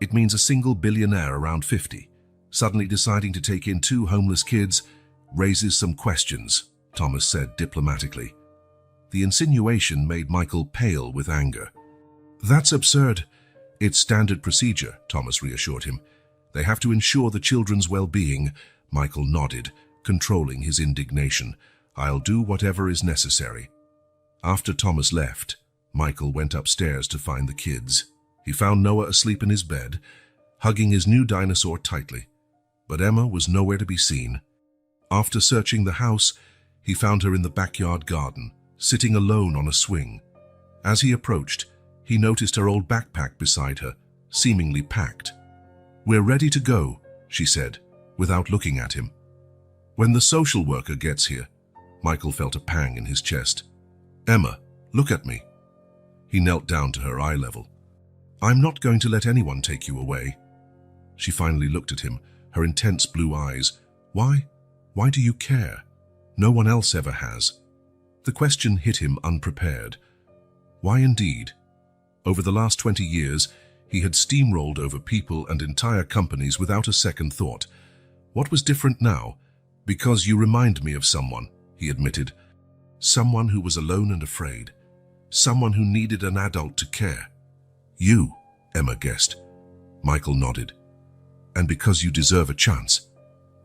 "It means a single billionaire around 50, suddenly deciding to take in 2 homeless kids, raises some questions," Thomas said diplomatically. The insinuation made Michael pale with anger. "That's absurd." "It's standard procedure," Thomas reassured him. "They have to ensure the children's well-being." Michael nodded, controlling his indignation. "I'll do whatever is necessary." After Thomas left, Michael went upstairs to find the kids. He found Noah asleep in his bed, hugging his new dinosaur tightly. But Emma was nowhere to be seen. After searching the house, he found her in the backyard garden, sitting alone on a swing. As he approached, he noticed her old backpack beside her, seemingly packed. "We're ready to go," she said, without looking at him. "When the social worker gets here," Michael felt a pang in his chest. "Emma, look at me." He knelt down to her eye level. "I'm not going to let anyone take you away." She finally looked at him, her intense blue eyes. Why? Why do you care? No one else ever has. The question hit him unprepared. Why indeed? Over the last 20 years, he had steamrolled over people and entire companies without a second thought. What was different now? Because you remind me of someone, he admitted. Someone who was alone and afraid. Someone who needed an adult to care. You, Emma guessed. Michael nodded. And because you deserve a chance.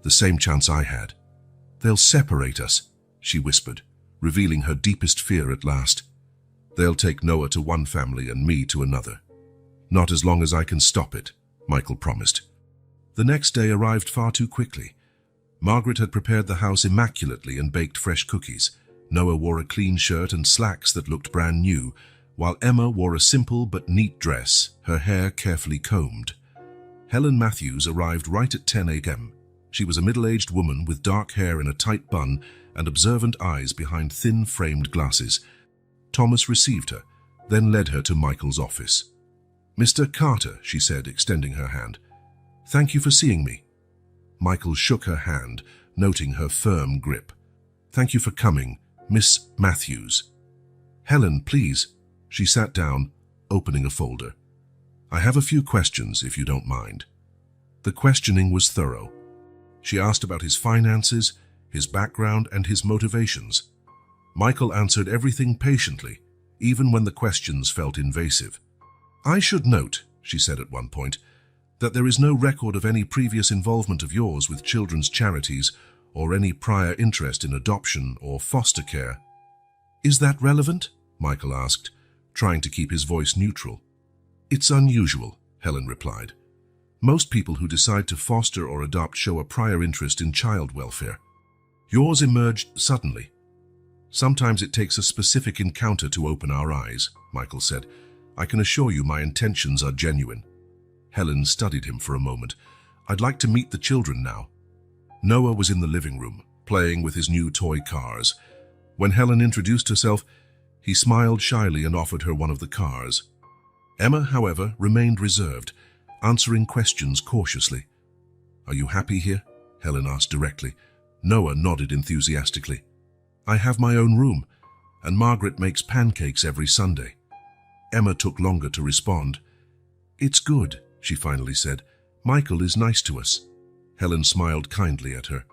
The same chance I had. They'll separate us, she whispered, revealing her deepest fear at last. They'll take Noah to one family and me to another. Not as long as I can stop it, Michael promised. The next day arrived far too quickly. Margaret had prepared the house immaculately and baked fresh cookies. Noah wore a clean shirt and slacks that looked brand new, while Emma wore a simple but neat dress, her hair carefully combed. Helen Matthews arrived right at 10 a.m. She was a middle-aged woman with dark hair in a tight bun and observant eyes behind thin framed glasses. Thomas received her, then led her to Michael's office. "Mr. Carter," she said, extending her hand. "Thank you for seeing me." Michael shook her hand, noting her firm grip. "Thank you for coming, Miss Matthews." "Helen, please." She sat down, opening a folder. "I have a few questions, if you don't mind." The questioning was thorough. She asked about his finances, his background, and his motivations. Michael answered everything patiently, even when the questions felt invasive. "I should note," she said at one point, "that there is no record of any previous involvement of yours with children's charities or any prior interest in adoption or foster care." "Is that relevant?" Michael asked, trying to keep his voice neutral. "It's unusual," Helen replied. "Most people who decide to foster or adopt show a prior interest in child welfare. Yours emerged suddenly. Sometimes it takes a specific encounter to open our eyes," Michael said. "I can assure you my intentions are genuine." Helen studied him for a moment. "I'd like to meet the children now." Noah was in the living room, playing with his new toy cars. When Helen introduced herself, he smiled shyly and offered her one of the cars. Emma, however, remained reserved, answering questions cautiously. "Are you happy here?" Helen asked directly. Noah nodded enthusiastically. "I have my own room, and Margaret makes pancakes every Sunday." Emma took longer to respond. "It's good," she finally said. "Michael is nice to us." Helen smiled kindly at her.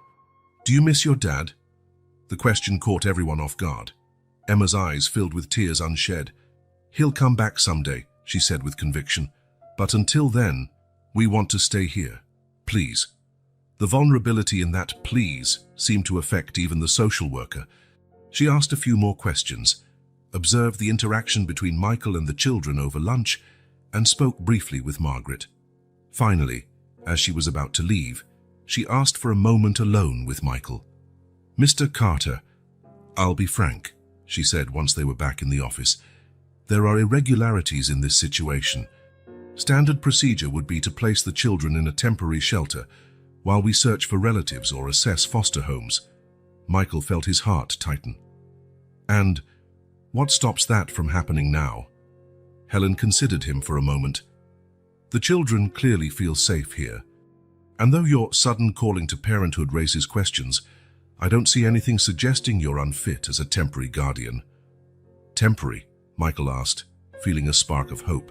"Do you miss your dad?" The question caught everyone off guard. Emma's eyes filled with tears unshed. "He'll come back someday," she said with conviction. "But until then, we want to stay here. Please." The vulnerability in that "please" seemed to affect even the social worker. She asked a few more questions, observed the interaction between Michael and the children over lunch, and spoke briefly with Margaret. Finally, as she was about to leave, she asked for a moment alone with Michael. "Mr. Carter, I'll be frank," she said once they were back in the office. "There are irregularities in this situation. Standard procedure would be to place the children in a temporary shelter while we search for relatives or assess foster homes." Michael felt his heart tighten. "And what stops that from happening now?" Helen considered him for a moment. "The children clearly feel safe here. And though your sudden calling to parenthood raises questions, I don't see anything suggesting you're unfit as a temporary guardian." "Temporary?" Michael asked, feeling a spark of hope.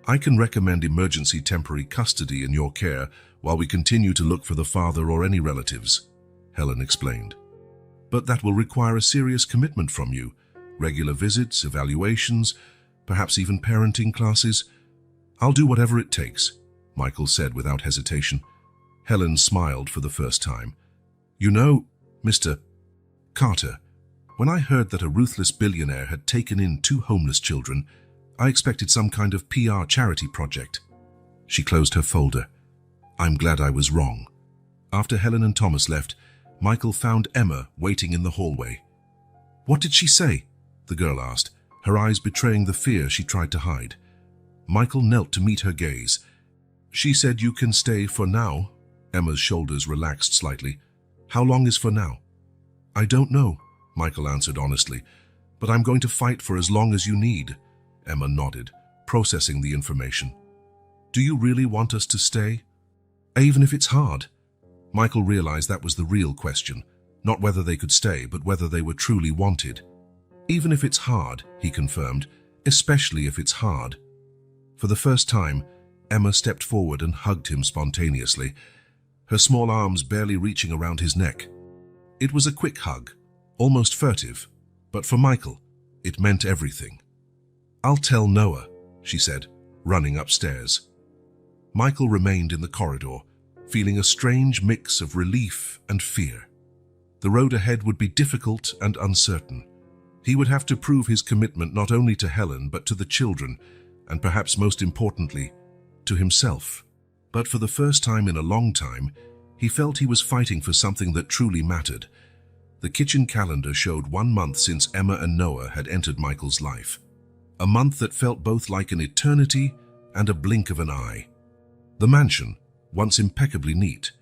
"I can recommend emergency temporary custody in your care while we continue to look for the father or any relatives," Helen explained. "But that will require a serious commitment from you. Regular visits, evaluations, perhaps even parenting classes." "I'll do whatever it takes," Michael said without hesitation. Helen smiled for the first time. "You know, Mr. Carter, when I heard that a ruthless billionaire had taken in 2 homeless children, I expected some kind of PR charity project." She closed her folder. "I'm glad I was wrong." After Helen and Thomas left, Michael found Emma waiting in the hallway. "What did she say?" the girl asked, her eyes betraying the fear she tried to hide. Michael knelt to meet her gaze. "She said you can stay for now." Emma's shoulders relaxed slightly. "How long is for now?" "I don't know," Michael answered honestly, "but I'm going to fight for as long as you need." Emma nodded, processing the information. "Do you really want us to stay?" Even if it's hard. Michael realized that was the real question, not whether they could stay, but whether they were truly wanted. Even if it's hard, he confirmed, especially if it's hard. For the first time, Emma stepped forward and hugged him spontaneously, her small arms barely reaching around his neck. It was a quick hug, almost furtive, but for Michael, it meant everything. "I'll tell Noah," she said, running upstairs. Michael remained in the corridor, feeling a strange mix of relief and fear. The road ahead would be difficult and uncertain. He would have to prove his commitment not only to Helen, but to the children, and perhaps most importantly, to himself. But for the first time in a long time, he felt he was fighting for something that truly mattered. The kitchen calendar showed 1 month since Emma and Noah had entered Michael's life. A month that felt both like an eternity and a blink of an eye. The mansion, once impeccably neat,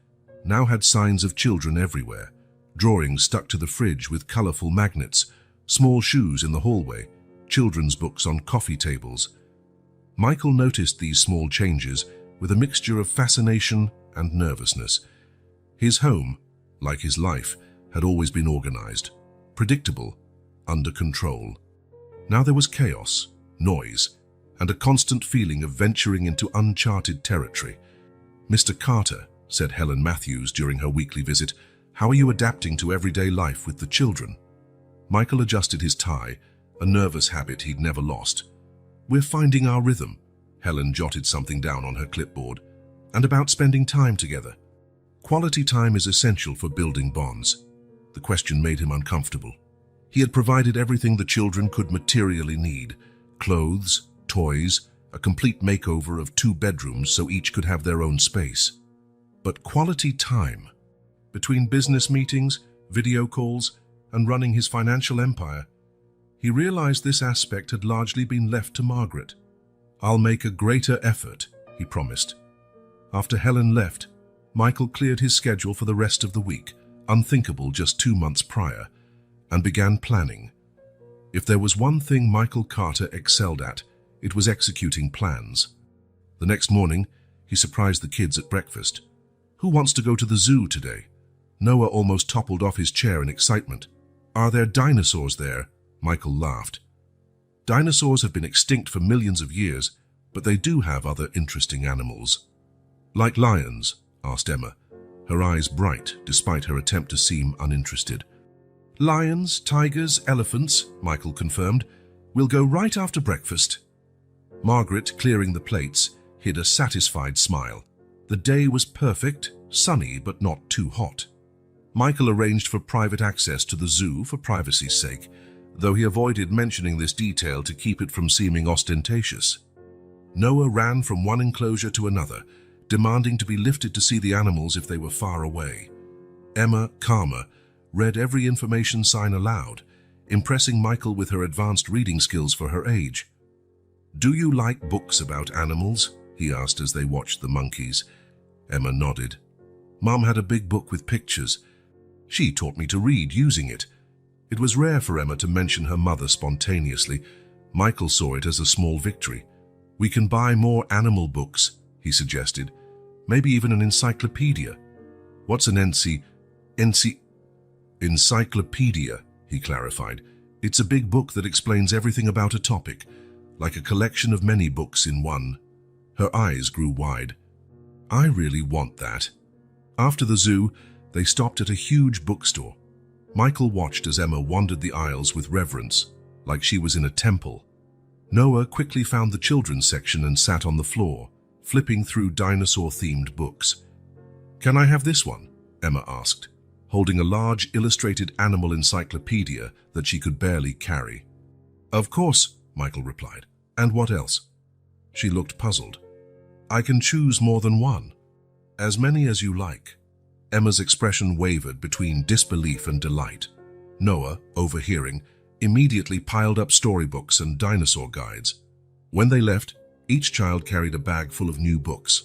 now had signs of children everywhere, drawings stuck to the fridge with colorful magnets, small shoes in the hallway, children's books on coffee tables. Michael noticed these small changes with a mixture of fascination and nervousness. His home, like his life, had always been organized, predictable, under control. Now there was chaos, noise, and a constant feeling of venturing into uncharted territory. "Mr. Carter," said Helen Matthews during her weekly visit, "how are you adapting to everyday life with the children?" Michael adjusted his tie, a nervous habit he'd never lost. "We're finding our rhythm," Helen jotted something down on her clipboard, "and about spending time together. Quality time is essential for building bonds." The question made him uncomfortable. He had provided everything the children could materially need: clothes, toys, a complete makeover of 2 bedrooms so each could have their own space. But quality time, between business meetings, video calls, and running his financial empire, he realized this aspect had largely been left to Margaret. "I'll make a greater effort," he promised. After Helen left, Michael cleared his schedule for the rest of the week, unthinkable just 2 months prior, and began planning. If there was one thing Michael Carter excelled at, it was executing plans. The next morning, he surprised the kids at breakfast. "Who wants to go to the zoo today?" Noah almost toppled off his chair in excitement. "Are there dinosaurs there?" Michael laughed. "Dinosaurs have been extinct for millions of years, but they do have other interesting animals." "Like lions?" asked Emma, her eyes bright despite her attempt to seem uninterested. "Lions, tigers, elephants," Michael confirmed. "We'll go right after breakfast." Margaret, clearing the plates, hid a satisfied smile. The day was perfect, sunny but not too hot. Michael arranged for private access to the zoo for privacy's sake, though he avoided mentioning this detail to keep it from seeming ostentatious. Noah ran from one enclosure to another, demanding to be lifted to see the animals if they were far away. Emma, calmer, read every information sign aloud, impressing Michael with her advanced reading skills for her age. "Do you like books about animals?" he asked as they watched the monkeys. Emma nodded. "Mom had a big book with pictures. She taught me to read using it." It was rare for Emma to mention her mother spontaneously. Michael saw it as a small victory. "We can buy more animal books," he suggested. "Maybe even an encyclopedia." "What's an encyclopedia?" he clarified. "It's a big book that explains everything about a topic, like a collection of many books in one." Her eyes grew wide. "I really want that." After the zoo, they stopped at a huge bookstore. Michael watched as Emma wandered the aisles with reverence, like she was in a temple. Noah quickly found the children's section and sat on the floor, flipping through dinosaur-themed books. "Can I have this one?" Emma asked, holding a large illustrated animal encyclopedia that she could barely carry. "Of course," Michael replied. "And what else?" She looked puzzled. "I can choose more than one." "As many as you like." Emma's expression wavered between disbelief and delight. Noah, overhearing, immediately piled up storybooks and dinosaur guides. When they left, each child carried a bag full of new books.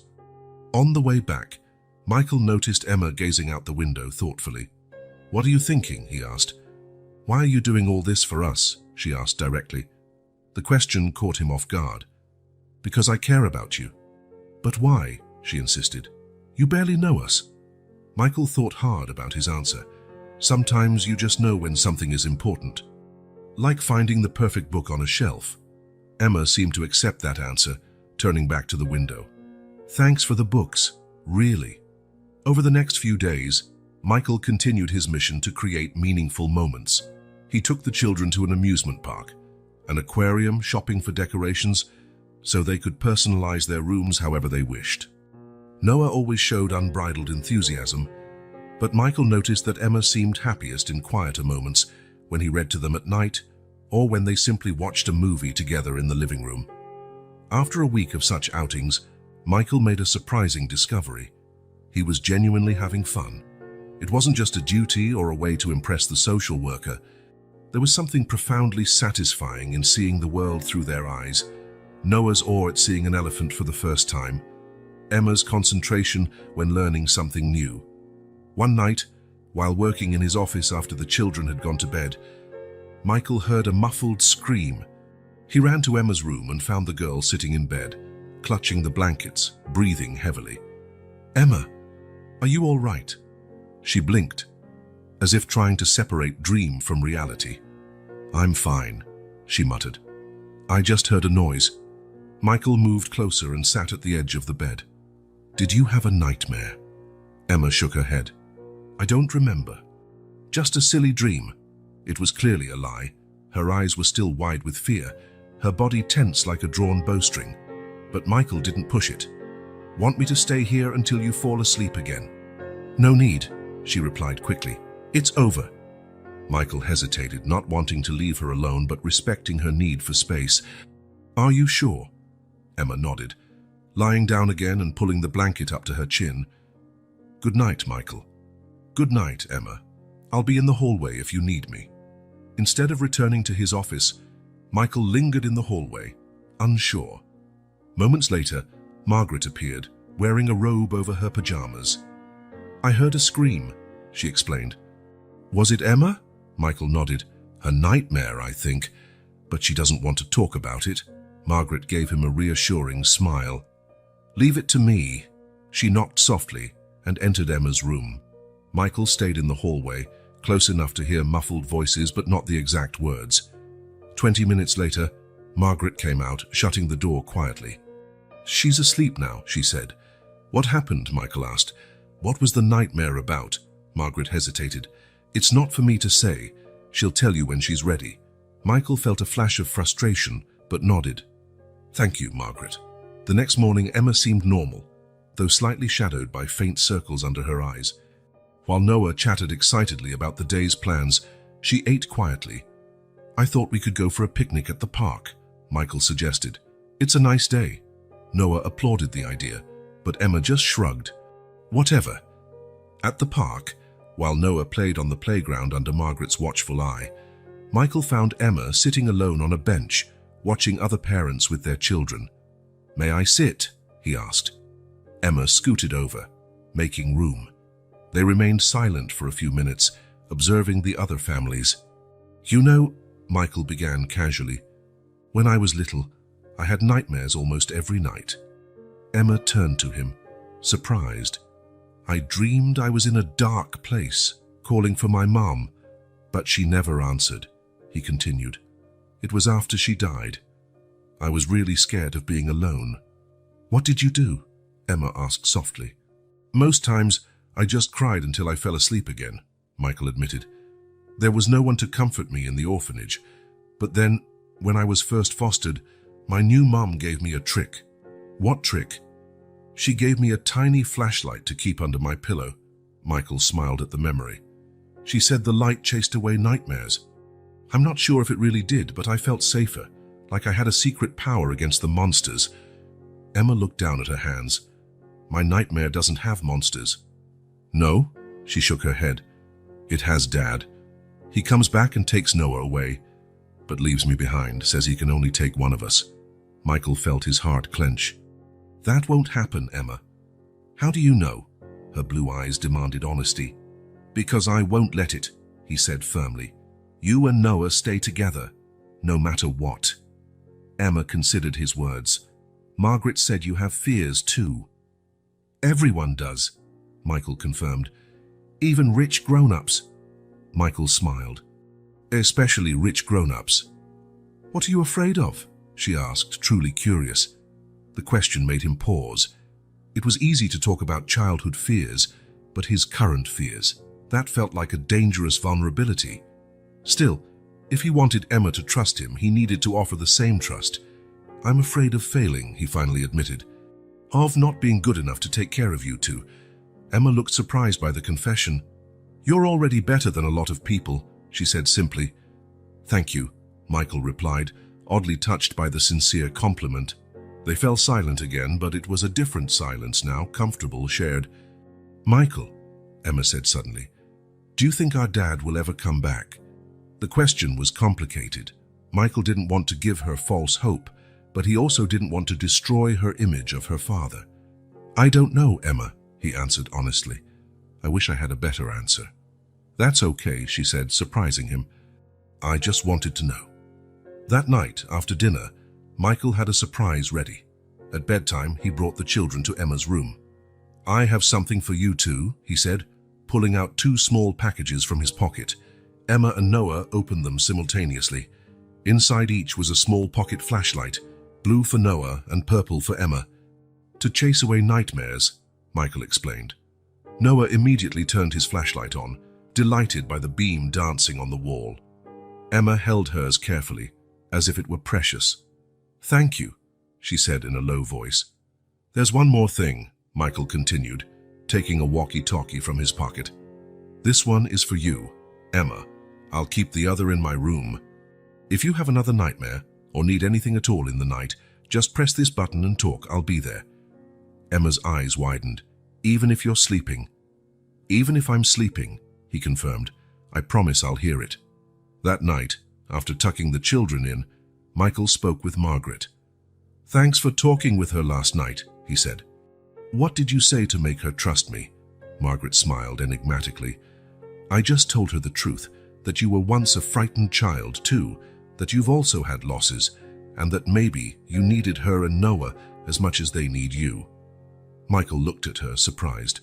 On the way back, Michael noticed Emma gazing out the window thoughtfully. "What are you thinking?" he asked. "Why are you doing all this for us?" she asked directly. The question caught him off guard. "Because I care about you." "But why?" she insisted. You barely know us. Michael thought hard about his answer. Sometimes you just know when something is important. Like finding the perfect book on a shelf. Emma seemed to accept that answer, turning back to the window. Thanks for the books, really. Over the next few days, Michael continued his mission to create meaningful moments. He took the children to an amusement park, an aquarium, shopping for decorations, so they could personalize their rooms however they wished. Noah always showed unbridled enthusiasm, but Michael noticed that Emma seemed happiest in quieter moments when he read to them at night or when they simply watched a movie together in the living room. After a week of such outings, Michael made a surprising discovery. He was genuinely having fun. It wasn't just a duty or a way to impress the social worker. There was something profoundly satisfying in seeing the world through their eyes. Noah's awe at seeing an elephant for the first time. Emma's concentration when learning something new. One night, while working in his office after the children had gone to bed, Michael heard a muffled scream. He ran to Emma's room and found the girl sitting in bed, clutching the blankets, breathing heavily. "Emma, are you all right?" She blinked, as if trying to separate dream from reality. "I'm fine," she muttered. "I just heard a noise." Michael moved closer and sat at the edge of the bed. "Did you have a nightmare?" Emma shook her head. "I don't remember. Just a silly dream." It was clearly a lie. Her eyes were still wide with fear, her body tense like a drawn bowstring. But Michael didn't push it. "Want me to stay here until you fall asleep again?" "No need," she replied quickly. "It's over." Michael hesitated, not wanting to leave her alone but respecting her need for space. "Are you sure?" Emma nodded, lying down again and pulling the blanket up to her chin. "Good night, Michael." "Good night, Emma. I'll be in the hallway if you need me." Instead of returning to his office, Michael lingered in the hallway, unsure. Moments later, Margaret appeared, wearing a robe over her pajamas. "I heard a scream," she explained. "Was it Emma?" Michael nodded. "Her nightmare, I think, but she doesn't want to talk about it." Margaret gave him a reassuring smile. "Leave it to me." She knocked softly and entered Emma's room. Michael stayed in the hallway, close enough to hear muffled voices but not the exact words. 20 minutes later, Margaret came out, shutting the door quietly. "She's asleep now," she said. "What happened?" Michael asked. "What was the nightmare about?" Margaret hesitated. "It's not for me to say. She'll tell you when she's ready." Michael felt a flash of frustration, but nodded. "Thank you, Margaret." The next morning, Emma seemed normal, though slightly shadowed by faint circles under her eyes. While Noah chattered excitedly about the day's plans, she ate quietly. "I thought we could go for a picnic at the park," Michael suggested. "It's a nice day." Noah applauded the idea, but Emma just shrugged. "Whatever." At the park, while Noah played on the playground under Margaret's watchful eye, Michael found Emma sitting alone on a bench, watching other parents with their children. "May I sit?" he asked. Emma scooted over, making room. They remained silent for a few minutes, observing the other families. "You know," Michael began casually, "when I was little, I had nightmares almost every night." Emma turned to him, surprised. "I dreamed I was in a dark place, calling for my mom, but she never answered," he continued. "It was after she died. I was really scared of being alone." "What did you do?" Emma asked softly. "Most times, I just cried until I fell asleep again," Michael admitted. "There was no one to comfort me in the orphanage. But then, when I was first fostered, my new mom gave me a trick." "What trick?" "She gave me a tiny flashlight to keep under my pillow." Michael smiled at the memory. "She said the light chased away nightmares. I'm not sure if it really did, but I felt safer, like I had a secret power against the monsters." Emma looked down at her hands. "My nightmare doesn't have monsters." "No?" She shook her head. "It has Dad. He comes back and takes Noah away, but leaves me behind, says he can only take one of us." Michael felt his heart clench. "That won't happen, Emma." "How do you know?" Her blue eyes demanded honesty. "Because I won't let it," he said firmly. "You and Noah stay together, no matter what." Emma considered his words. "Margaret said you have fears too." Everyone does, Michael confirmed. Even rich grown-ups. Michael smiled. Especially rich grown-ups. What are you afraid of? She asked, truly curious. The question made him pause. It was easy to talk about childhood fears, but his current fears. That felt like a dangerous vulnerability. Still, if he wanted Emma to trust him, he needed to offer the same trust. I'm afraid of failing, he finally admitted. Of not being good enough to take care of you two. Emma looked surprised by the confession. You're already better than a lot of people, she said simply. Thank you, Michael replied, oddly touched by the sincere compliment. They fell silent again, but it was a different silence now, comfortable, shared. Michael, Emma said suddenly, do you think our dad will ever come back? The question was complicated. Michael didn't want to give her false hope, but he also didn't want to destroy her image of her father. I don't know, Emma, he answered honestly. I wish I had a better answer. That's okay, she said, surprising him. I just wanted to know. That night, after dinner, Michael had a surprise ready. At bedtime, he brought the children to Emma's room. I have something for you too, he said, pulling out 2 small packages from his pocket. Emma and Noah opened them simultaneously. Inside each was a small pocket flashlight, blue for Noah and purple for Emma. To chase away nightmares, Michael explained. Noah immediately turned his flashlight on, delighted by the beam dancing on the wall. Emma held hers carefully, as if it were precious. Thank you, she said in a low voice. There's one more thing, Michael continued, taking a walkie-talkie from his pocket. This one is for you, Emma. I'll keep the other in my room. If you have another nightmare, or need anything at all in the night, just press this button and talk, I'll be there. Emma's eyes widened. Even if you're sleeping. Even if I'm sleeping, he confirmed. I promise I'll hear it. That night, after tucking the children in, Michael spoke with Margaret. Thanks for talking with her last night, he said. What did you say to make her trust me? Margaret smiled enigmatically. I just told her the truth, that you were once a frightened child too, that you've also had losses, and that maybe you needed her and Noah as much as they need you. Michael looked at her, surprised.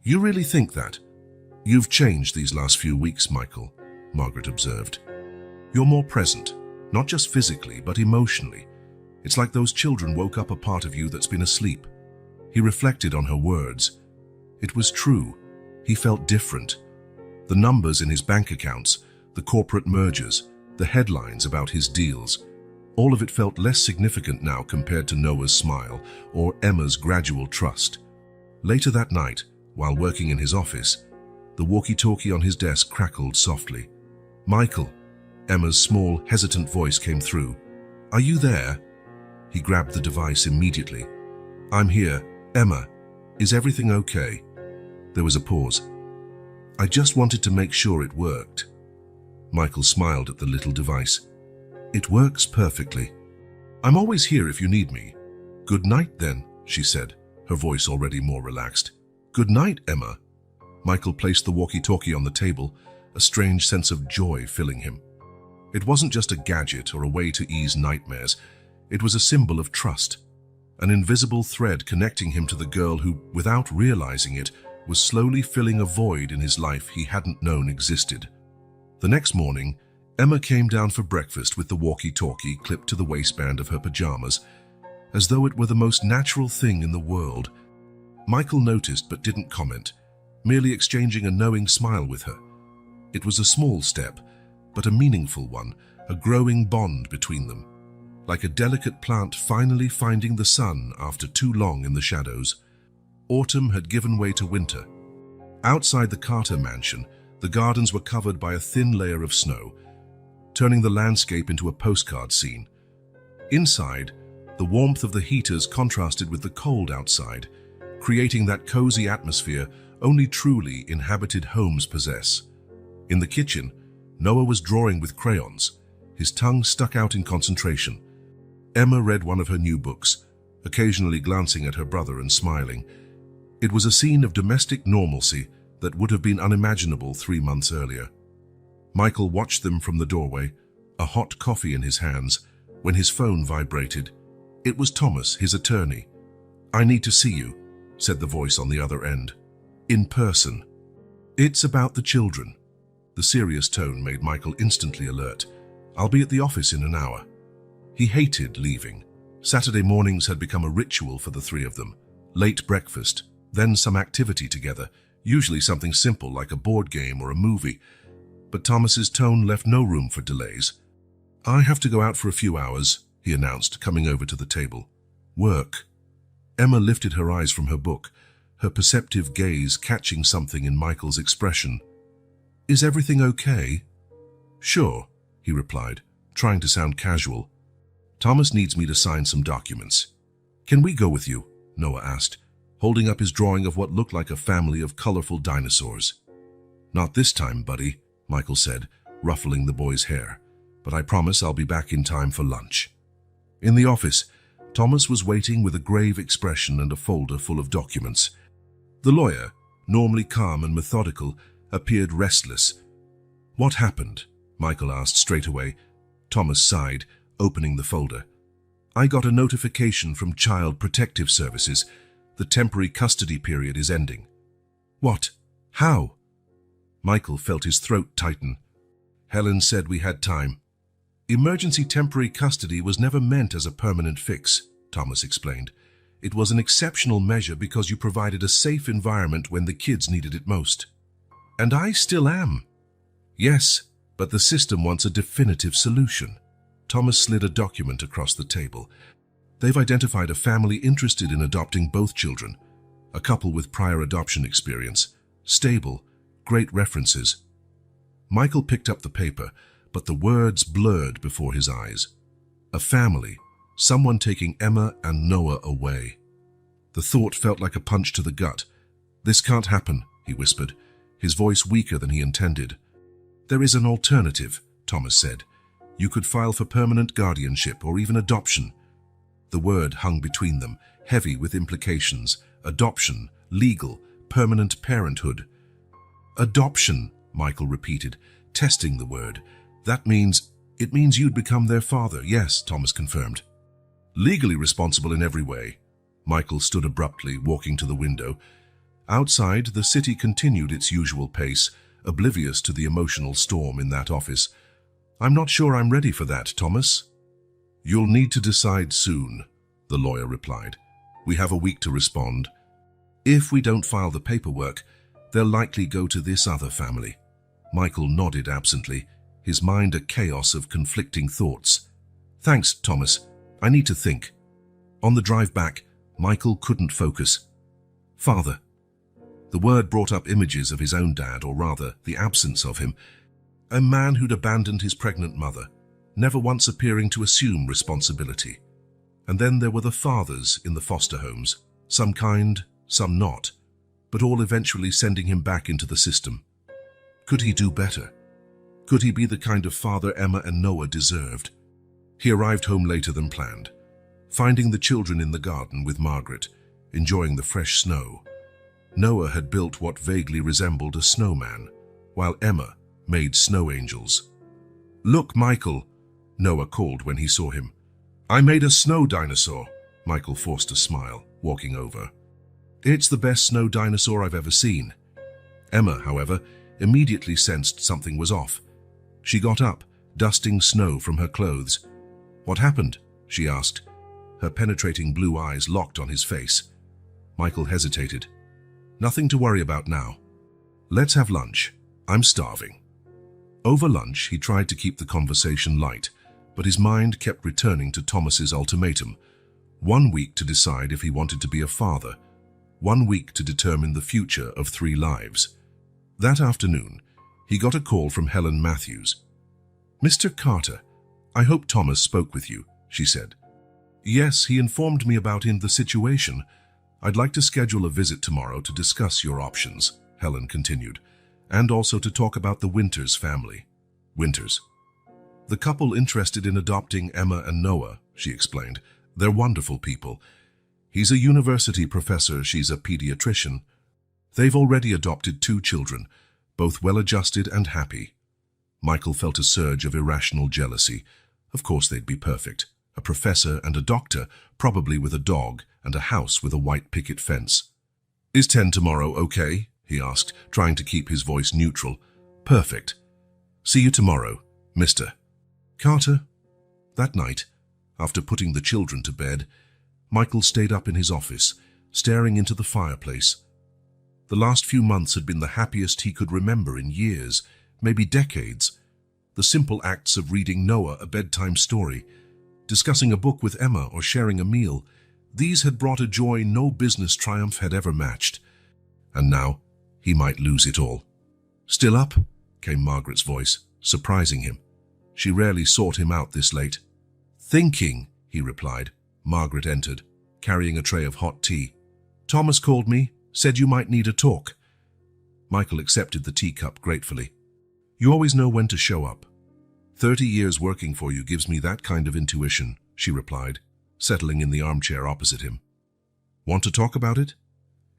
You really think that? You've changed these last few weeks, Michael, Margaret observed. You're more present, not just physically, but emotionally. It's like those children woke up a part of you that's been asleep. He reflected on her words. It was true. He felt different. The numbers in his bank accounts, the corporate mergers, the headlines about his deals, all of it felt less significant now compared to Noah's smile or Emma's gradual trust. Later that night, while working in his office, the walkie-talkie on his desk crackled softly. Michael, Emma's small, hesitant voice came through. Are you there? He grabbed the device immediately. I'm here. Emma, is everything okay? There was a pause. I just wanted to make sure it worked. Michael smiled at the little device. It works perfectly. I'm always here if you need me. Good night then, she said, her voice already more relaxed. Good night, Emma. Michael placed the walkie-talkie on the table, a strange sense of joy filling him. It wasn't just a gadget or a way to ease nightmares. It was a symbol of trust, an invisible thread connecting him to the girl who, without realizing it, was slowly filling a void in his life he hadn't known existed. The next morning, Emma came down for breakfast with the walkie-talkie clipped to the waistband of her pajamas, as though it were the most natural thing in the world. Michael noticed but didn't comment, merely exchanging a knowing smile with her. It was a small step, but a meaningful one, a growing bond between them, like a delicate plant finally finding the sun after too long in the shadows. Autumn had given way to winter. Outside the Carter mansion, the gardens were covered by a thin layer of snow, turning the landscape into a postcard scene. Inside, the warmth of the heaters contrasted with the cold outside, creating that cozy atmosphere only truly inhabited homes possess. In the kitchen, Noah was drawing with crayons, his tongue stuck out in concentration. Emma read one of her new books, occasionally glancing at her brother and smiling. It was a scene of domestic normalcy that would have been unimaginable 3 months earlier. Michael watched them from the doorway, a hot coffee in his hands, when his phone vibrated. It was Thomas, his attorney. I need to see you, said the voice on the other end. In person. It's about the children. The serious tone made Michael instantly alert. I'll be at the office in an hour. He hated leaving. Saturday mornings had become a ritual for the three of them. Late breakfast, then some activity together, usually something simple like a board game or a movie. But Thomas's tone left no room for delays. I have to go out for a few hours, he announced, coming over to the table. Work. Emma lifted her eyes from her book, her perceptive gaze catching something in Michael's expression. Is everything okay? Sure, he replied, trying to sound casual. Thomas needs me to sign some documents. Can we go with you? Noah asked, holding up his drawing of what looked like a family of colorful dinosaurs. Not this time, buddy, Michael said, ruffling the boy's hair, but I promise I'll be back in time for lunch. In the office, Thomas was waiting with a grave expression and a folder full of documents. The lawyer, normally calm and methodical, appeared restless. What happened? Michael asked straight away. Thomas sighed, opening the folder. I got a notification from Child Protective Services. The temporary custody period is ending. What? How? Michael felt his throat tighten. Helen said we had time. Emergency temporary custody was never meant as a permanent fix, Thomas explained. It was an exceptional measure because you provided a safe environment when the kids needed it most. And I still am. Yes, but the system wants a definitive solution. Thomas slid a document across the table. They've identified a family interested in adopting both children, a couple with prior adoption experience, stable, great references. Michael picked up the paper, but the words blurred before his eyes. A family, someone taking Emma and Noah away. The thought felt like a punch to the gut. This can't happen, he whispered, his voice weaker than he intended. There is an alternative, Thomas said. You could file for permanent guardianship or even adoption. The word hung between them, heavy with implications. Adoption, legal, permanent parenthood. Adoption, Michael repeated, testing the word. It means you'd become their father, yes, Thomas confirmed. Legally responsible in every way. Michael stood abruptly, walking to the window. Outside, the city continued its usual pace, oblivious to the emotional storm in that office. I'm not sure I'm ready for that, Thomas. You'll need to decide soon, the lawyer replied. We have a week to respond. If we don't file the paperwork, they'll likely go to this other family. Michael nodded absently, his mind a chaos of conflicting thoughts. Thanks, Thomas. I need to think. On the drive back, Michael couldn't focus. Father. The word brought up images of his own dad, or rather, the absence of him. A man who'd abandoned his pregnant mother, never once appearing to assume responsibility. And then there were the fathers in the foster homes, some kind, some not, but all eventually sending him back into the system. Could he do better? Could he be the kind of father Emma and Noah deserved? He arrived home later than planned, finding the children in the garden with Margaret, enjoying the fresh snow. Noah had built what vaguely resembled a snowman, while Emma made snow angels. Look, Michael, Noah called when he saw him. I made a snow dinosaur, Michael forced a smile, walking over. It's the best snow dinosaur I've ever seen. Emma, however, immediately sensed something was off. She got up, dusting snow from her clothes. What happened? She asked. Her penetrating blue eyes locked on his face. Michael hesitated. Nothing to worry about now. Let's have lunch. I'm starving. Over lunch, he tried to keep the conversation light, but his mind kept returning to Thomas's ultimatum. 1 week to decide if he wanted to be a father. 1 week to determine the future of 3 lives. That afternoon, he got a call from Helen Matthews. Mr. Carter, I hope Thomas spoke with you, she said. Yes, he informed me about the situation. I'd like to schedule a visit tomorrow to discuss your options, Helen continued, and also to talk about the Winters family. Winters. The couple interested in adopting Emma and Noah, she explained. They're wonderful people. He's a university professor, she's a pediatrician. They've already adopted 2 children, both well-adjusted and happy. Michael felt a surge of irrational jealousy. Of course they'd be perfect. A professor and a doctor, probably with a dog and a house with a white picket fence. Is 10 tomorrow okay? He asked, trying to keep his voice neutral. Perfect. See you tomorrow, Mr. Carter. That night, after putting the children to bed, Michael stayed up in his office, staring into the fireplace. The last few months had been the happiest he could remember in years, maybe decades. The simple acts of reading Noah a bedtime story, discussing a book with Emma, or sharing a meal, these had brought a joy no business triumph had ever matched. And now, he might lose it all. Still up? Came Margaret's voice, surprising him. She rarely sought him out this late. Thinking, he replied. Margaret entered, carrying a tray of hot tea. Thomas called me, said you might need a talk. Michael accepted the teacup gratefully. You always know when to show up. 30 years working for you gives me that kind of intuition, she replied, settling in the armchair opposite him. Want to talk about it?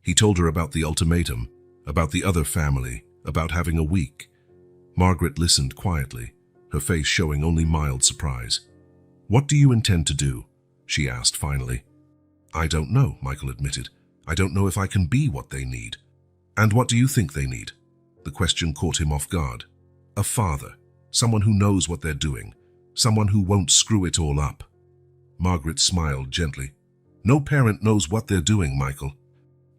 He told her about the ultimatum, about the other family, about having a week. Margaret listened quietly, her face showing only mild surprise. What do you intend to do? She asked finally. I don't know, Michael admitted. I don't know if I can be what they need. And what do you think they need? The question caught him off guard. A father, someone who knows what they're doing, someone who won't screw it all up. Margaret smiled gently. No parent knows what they're doing, Michael.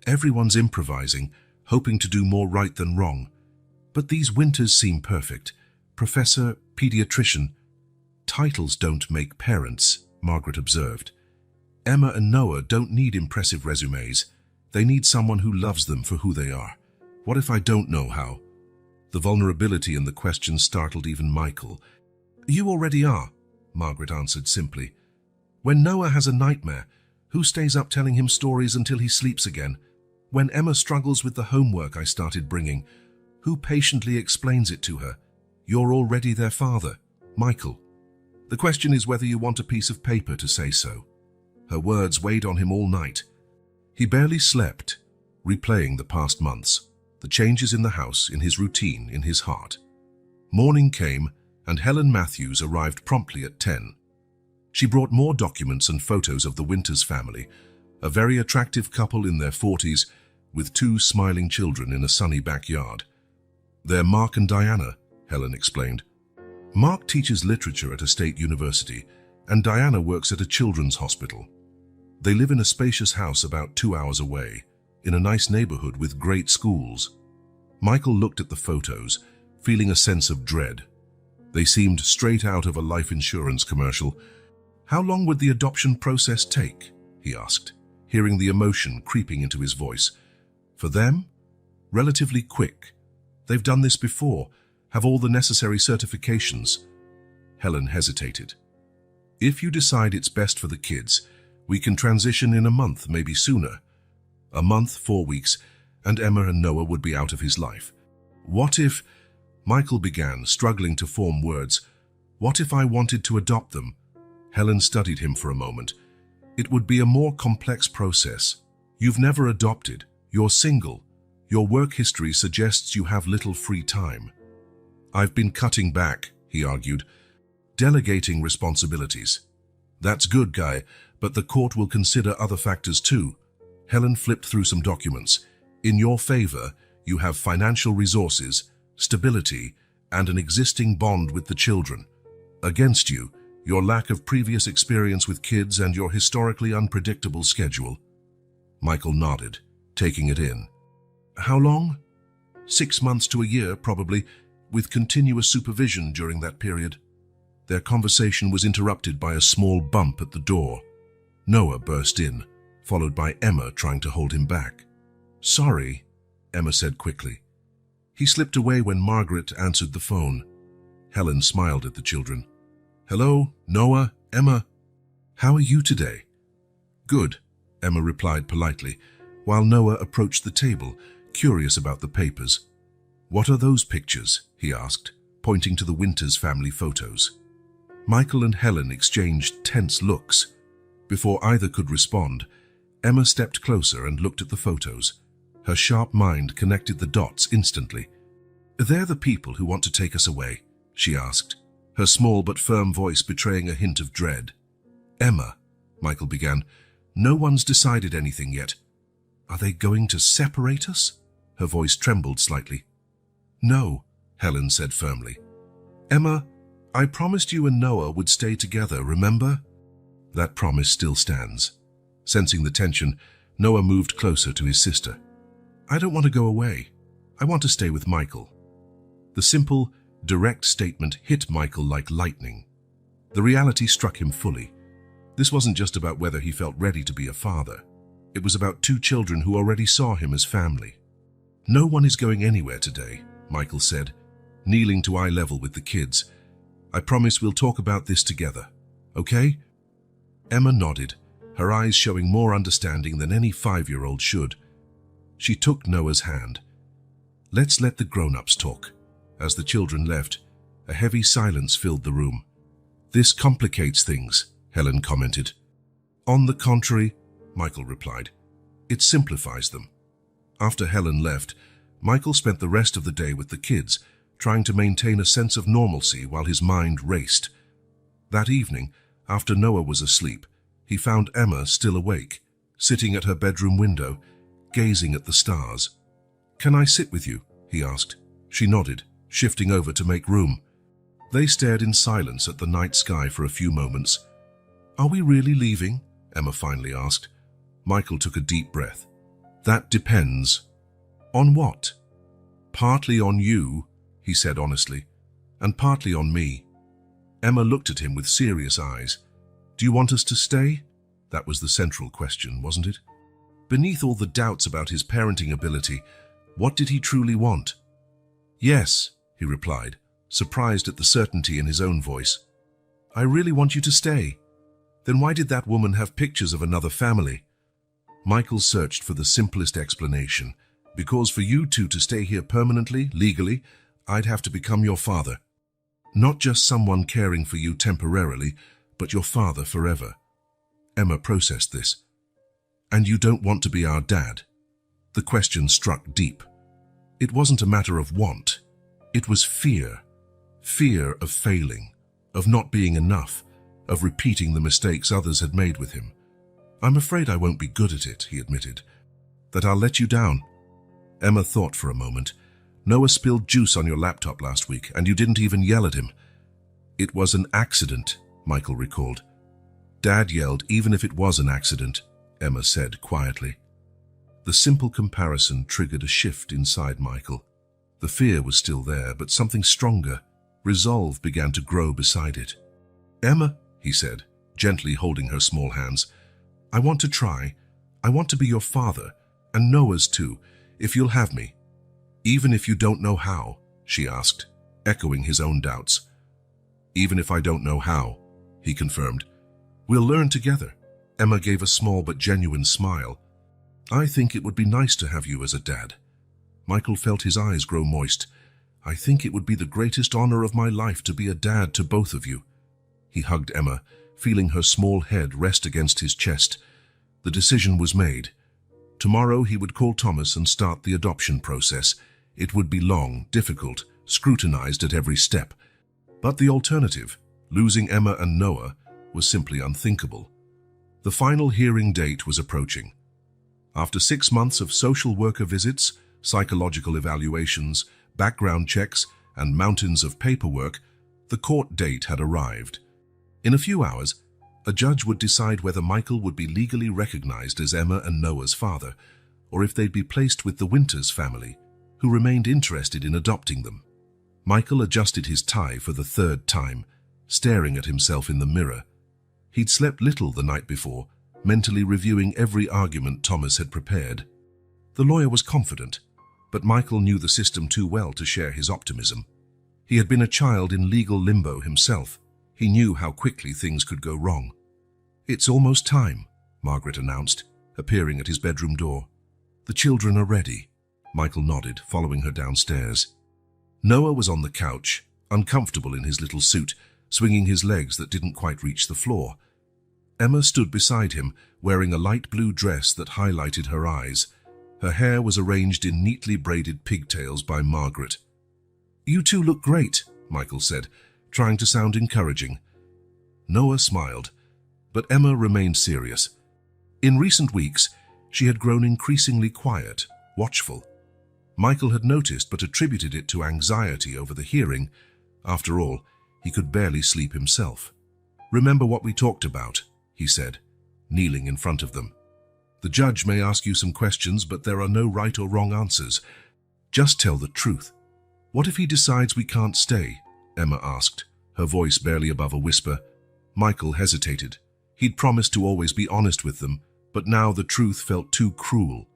Everyone's improvising, hoping to do more right than wrong. But these winters seem perfect. Professor, pediatrician. Titles don't make parents, Margaret observed. Emma and Noah don't need impressive resumes. They need someone who loves them for who they are. What if I don't know how? The vulnerability in the question startled even Michael. You already are, Margaret answered simply. When Noah has a nightmare, who stays up telling him stories until he sleeps again? When Emma struggles with the homework I started bringing, who patiently explains it to her? You're already their father, Michael. The question is whether you want a piece of paper to say so. Her words weighed on him all night. He barely slept, replaying the past months, the changes in the house, in his routine, in his heart. Morning came, and Helen Matthews arrived promptly at 10. She brought more documents and photos of the Winters family, a very attractive couple in their 40s, with 2 smiling children in a sunny backyard. They're Mark and Diana, Helen explained. Mark teaches literature at a state university, and Diana works at a children's hospital. They live in a spacious house about 2 hours away, in a nice neighborhood with great schools. Michael looked at the photos, feeling a sense of dread. They seemed straight out of a life insurance commercial. How long would the adoption process take? He asked, hearing the emotion creeping into his voice. For them? Relatively quick. They've done this before, have all the necessary certifications. Helen hesitated. If you decide it's best for the kids, we can transition in a month, maybe sooner. A month, 4 weeks, and Emma and Noah would be out of his life. What if... Michael began, struggling to form words. What if I wanted to adopt them? Helen studied him for a moment. It would be a more complex process. You've never adopted. You're single. Your work history suggests you have little free time. I've been cutting back, he argued, delegating responsibilities. That's good, Guy, but the court will consider other factors too. Helen flipped through some documents. In your favor, you have financial resources, stability, and an existing bond with the children. Against you, your lack of previous experience with kids and your historically unpredictable schedule. Michael nodded, taking it in. How long? 6 months to a year, probably, with continuous supervision during that period. Their conversation was interrupted by a small bump at the door. Noah burst in, followed by Emma trying to hold him back. Sorry, Emma said quickly. He slipped away when Margaret answered the phone. Helen smiled at the children. Hello, Noah, Emma. How are you today? Good, Emma replied politely, while Noah approached the table, curious about the papers. What are those pictures? He asked, pointing to the Winters family photos. Michael and Helen exchanged tense looks. Before either could respond, Emma stepped closer and looked at the photos. Her sharp mind connected the dots instantly. They're the people who want to take us away, she asked, her small but firm voice betraying a hint of dread. Emma, Michael began, no one's decided anything yet. Are they going to separate us? Her voice trembled slightly. No, Helen said firmly. Emma, I promised you and Noah would stay together, remember? That promise still stands. Sensing the tension, Noah moved closer to his sister. I don't want to go away. I want to stay with Michael. The simple, direct statement hit Michael like lightning. The reality struck him fully. This wasn't just about whether he felt ready to be a father. It was about two children who already saw him as family. No one is going anywhere today, Michael said, kneeling to eye level with the kids. I promise we'll talk about this together, okay? Emma nodded, her eyes showing more understanding than any 5-year-old should. She took Noah's hand. Let's let the grown-ups talk. As the children left, a heavy silence filled the room. This complicates things, Helen commented. On the contrary, Michael replied. It simplifies them. After Helen left, Michael spent the rest of the day with the kids, trying to maintain a sense of normalcy while his mind raced. That evening, after Noah was asleep, he found Emma still awake, sitting at her bedroom window, gazing at the stars. Can I sit with you? He asked. She nodded, shifting over to make room. They stared in silence at the night sky for a few moments. Are we really leaving? Emma finally asked. Michael took a deep breath. That depends. On what? Partly on you, he said honestly, and partly on me. Emma looked at him with serious eyes. Do you want us to stay? That was the central question, wasn't it? Beneath all the doubts about his parenting ability, what did he truly want? Yes, he replied, surprised at the certainty in his own voice. I really want you to stay. Then why did that woman have pictures of another family? Michael searched for the simplest explanation. Because for you two to stay here permanently, legally, I'd have to become your father. Not just someone caring for you temporarily, but your father forever. Emma processed this. And you don't want to be our dad? The question struck deep. It wasn't a matter of want. It was fear. Fear of failing, of not being enough, of repeating the mistakes others had made with him. I'm afraid I won't be good at it, he admitted. That I'll let you down. Emma thought for a moment. Noah spilled juice on your laptop last week, and you didn't even yell at him. It was an accident, Michael recalled. Dad yelled even if it was an accident, Emma said quietly. The simple comparison triggered a shift inside Michael. The fear was still there, but something stronger, resolve, began to grow beside it. Emma, he said, gently holding her small hands, I want to try. I want to be your father, and Noah's too, if you'll have me. Even if you don't know how, she asked, echoing his own doubts. Even if I don't know how, he confirmed. We'll learn together. Emma gave a small but genuine smile. I think it would be nice to have you as a dad. Michael felt his eyes grow moist. I think it would be the greatest honor of my life to be a dad to both of you. He hugged Emma, feeling her small head rest against his chest. The decision was made. Tomorrow he would call Thomas and start the adoption process. It would be long, difficult, scrutinized at every step. But the alternative, losing Emma and Noah, was simply unthinkable. The final hearing date was approaching. After 6 months of social worker visits, psychological evaluations, background checks, and mountains of paperwork, the court date had arrived. In a few hours, a judge would decide whether Michael would be legally recognized as Emma and Noah's father, or if they'd be placed with the Winters family, who remained interested in adopting them. Michael adjusted his tie for the 3rd time, staring at himself in the mirror. He'd slept little the night before, mentally reviewing every argument Thomas had prepared. The lawyer was confident, but Michael knew the system too well to share his optimism. He had been a child in legal limbo himself. He knew how quickly things could go wrong. It's almost time, Margaret announced, appearing at his bedroom door. The children are ready. Michael nodded, following her downstairs. Noah was on the couch, uncomfortable in his little suit, swinging his legs that didn't quite reach the floor. Emma stood beside him, wearing a light blue dress that highlighted her eyes. Her hair was arranged in neatly braided pigtails by Margaret. You two look great, Michael said, trying to sound encouraging. Noah smiled, but Emma remained serious. In recent weeks, She had grown increasingly quiet, watchful. Michael had noticed but attributed it to anxiety over the hearing. After all, he could barely sleep himself. "Remember what we talked about," he said, kneeling in front of them. "The judge may ask you some questions, but there are no right or wrong answers. Just tell the truth." "What if he decides we can't stay?" Emma asked, her voice barely above a whisper. Michael hesitated. He'd promised to always be honest with them, but now the truth felt too cruel.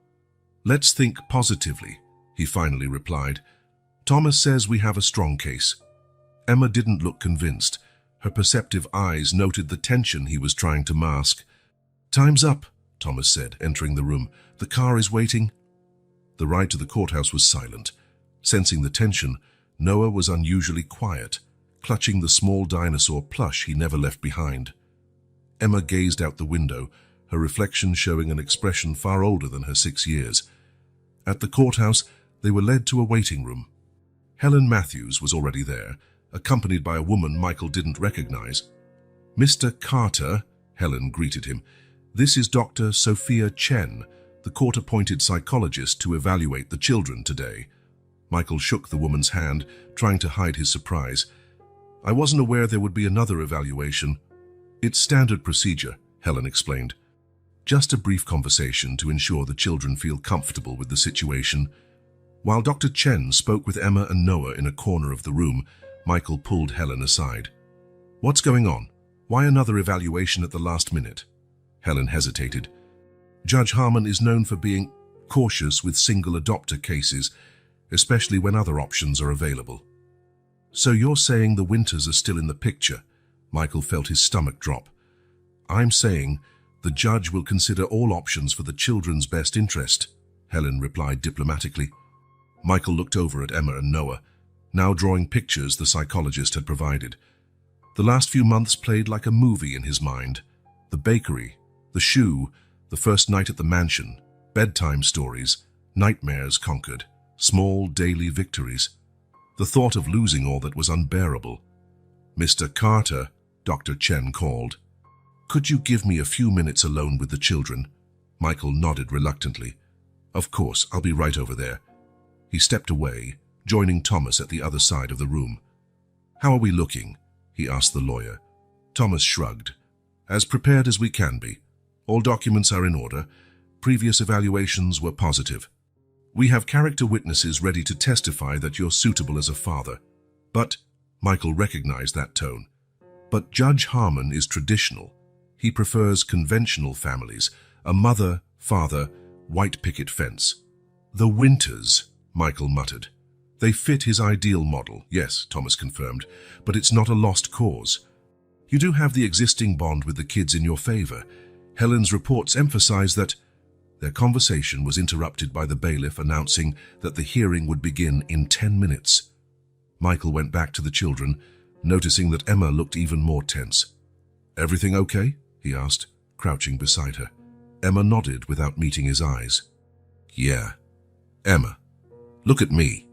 "Let's think positively," he finally replied. "Thomas says we have a strong case." Emma didn't look convinced. Her perceptive eyes noted the tension he was trying to mask. "Time's up," Thomas said, entering the room. "The car is waiting." The ride to the courthouse was silent. Sensing the tension, Noah was unusually quiet, clutching the small dinosaur plush he never left behind. Emma gazed out the window, her reflection showing an expression far older than her 6 years. At the courthouse, they were led to a waiting room. Helen Matthews was already there, accompanied by a woman Michael didn't recognize. "Mr. Carter," Helen greeted him. "This is Dr. Sophia Chen, the court-appointed psychologist to evaluate the children today." Michael shook the woman's hand, trying to hide his surprise. "I wasn't aware there would be another evaluation." "It's standard procedure," Helen explained. "Just a brief conversation to ensure the children feel comfortable with the situation." While Dr. Chen spoke with Emma and Noah in a corner of the room, Michael pulled Helen aside. "What's going on? Why another evaluation at the last minute?" Helen hesitated. "Judge Harmon is known for being cautious with single adopter cases, especially when other options are available." "So you're saying the Winters are still in the picture?" Michael felt his stomach drop. "I'm saying the judge will consider all options for the children's best interest," Helen replied diplomatically. Michael looked over at Emma and Noah, now drawing pictures the psychologist had provided. The last few months played like a movie in his mind. The bakery, the shoe, the first night at the mansion, bedtime stories, nightmares conquered, small daily victories. The thought of losing all that was unbearable. "Mr. Carter," Dr. Chen called. "Could you give me a few minutes alone with the children?" Michael nodded reluctantly. "Of course, I'll be right over there." He stepped away, joining Thomas at the other side of the room. "How are we looking?" he asked the lawyer. Thomas shrugged. "As prepared as we can be. All documents are in order. Previous evaluations were positive. We have character witnesses ready to testify that you're suitable as a father." "But," Michael recognized that tone, "but Judge Harmon is traditional. He prefers conventional families, a mother, father, white picket fence." "The Winters," Michael muttered. "They fit his ideal model," "Yes," Thomas confirmed, "but it's not a lost cause. You do have the existing bond with the kids in your favor. Helen's reports emphasize that—" Their conversation was interrupted by the bailiff announcing that the hearing would begin in 10 minutes. Michael went back to the children, noticing that Emma looked even more tense. "Everything okay?" he asked, crouching beside her. Emma nodded without meeting his eyes. "Yeah." "Emma, look at me."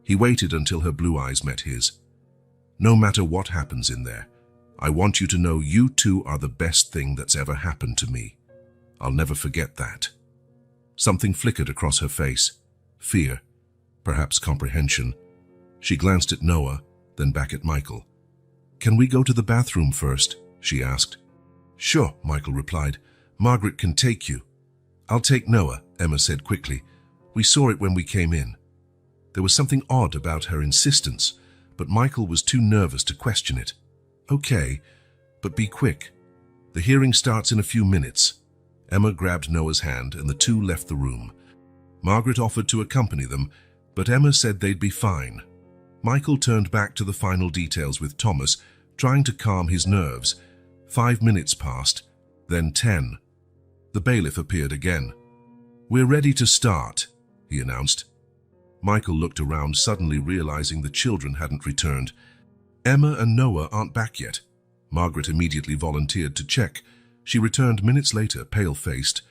He waited until her blue eyes met his. "No matter what happens in there, I want you to know you two are the best thing that's ever happened to me. I'll never forget that." Something flickered across her face. Fear, perhaps comprehension. She glanced at Noah, then back at Michael. "Can we go to the bathroom first?" she asked. "Sure," Michael replied. "Margaret can take you." "I'll take Noah," Emma said quickly. "We saw it when we came in." There was something odd about her insistence, but Michael was too nervous to question it. "Okay, but be quick. The hearing starts in a few minutes." Emma grabbed Noah's hand and the two left the room. Margaret offered to accompany them, but Emma said they'd be fine. Michael turned back to the final details with Thomas, trying to calm his nerves. 5 minutes passed, then 10. The bailiff appeared again. "We're ready to start," he announced. Michael looked around, suddenly realizing the children hadn't returned. "Emma and Noah aren't back yet." Margaret immediately volunteered to check. She returned minutes later, pale-faced.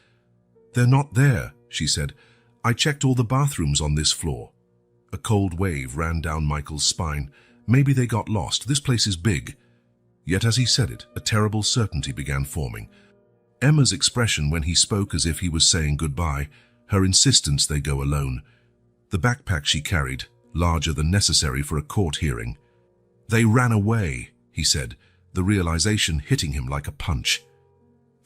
"They're not there," she said. "I checked all the bathrooms on this floor." A cold wave ran down Michael's spine. Maybe they got lost. This place is big. Yet as he said it, a terrible certainty began forming. Emma's expression when he spoke as if he was saying goodbye, her insistence they go alone. The backpack she carried, larger than necessary for a court hearing. They ran away, he said, the realization hitting him like a punch.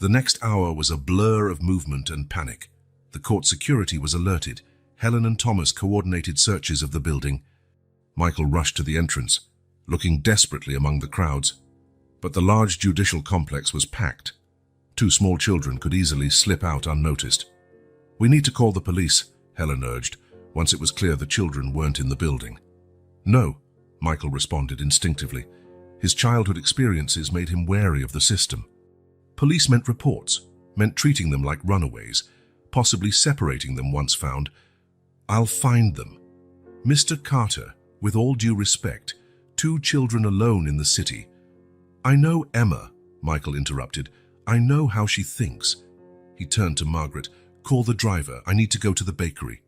The next hour was a blur of movement and panic. The court security was alerted. Helen and Thomas coordinated searches of the building. Michael rushed to the entrance, looking desperately among the crowds. But the large judicial complex was packed. 2 small children could easily slip out unnoticed. "We need to call the police," Helen urged, once it was clear the children weren't in the building. "No," Michael responded instinctively. His childhood experiences made him wary of the system. Police meant reports, meant treating them like runaways, possibly separating them once found. "I'll find them." "Mr. Carter, with all due respect, 2 children alone in the city." "I know Emma," Michael interrupted. "I know how she thinks." He turned to Margaret. "Call the driver. I need to go to the bakery."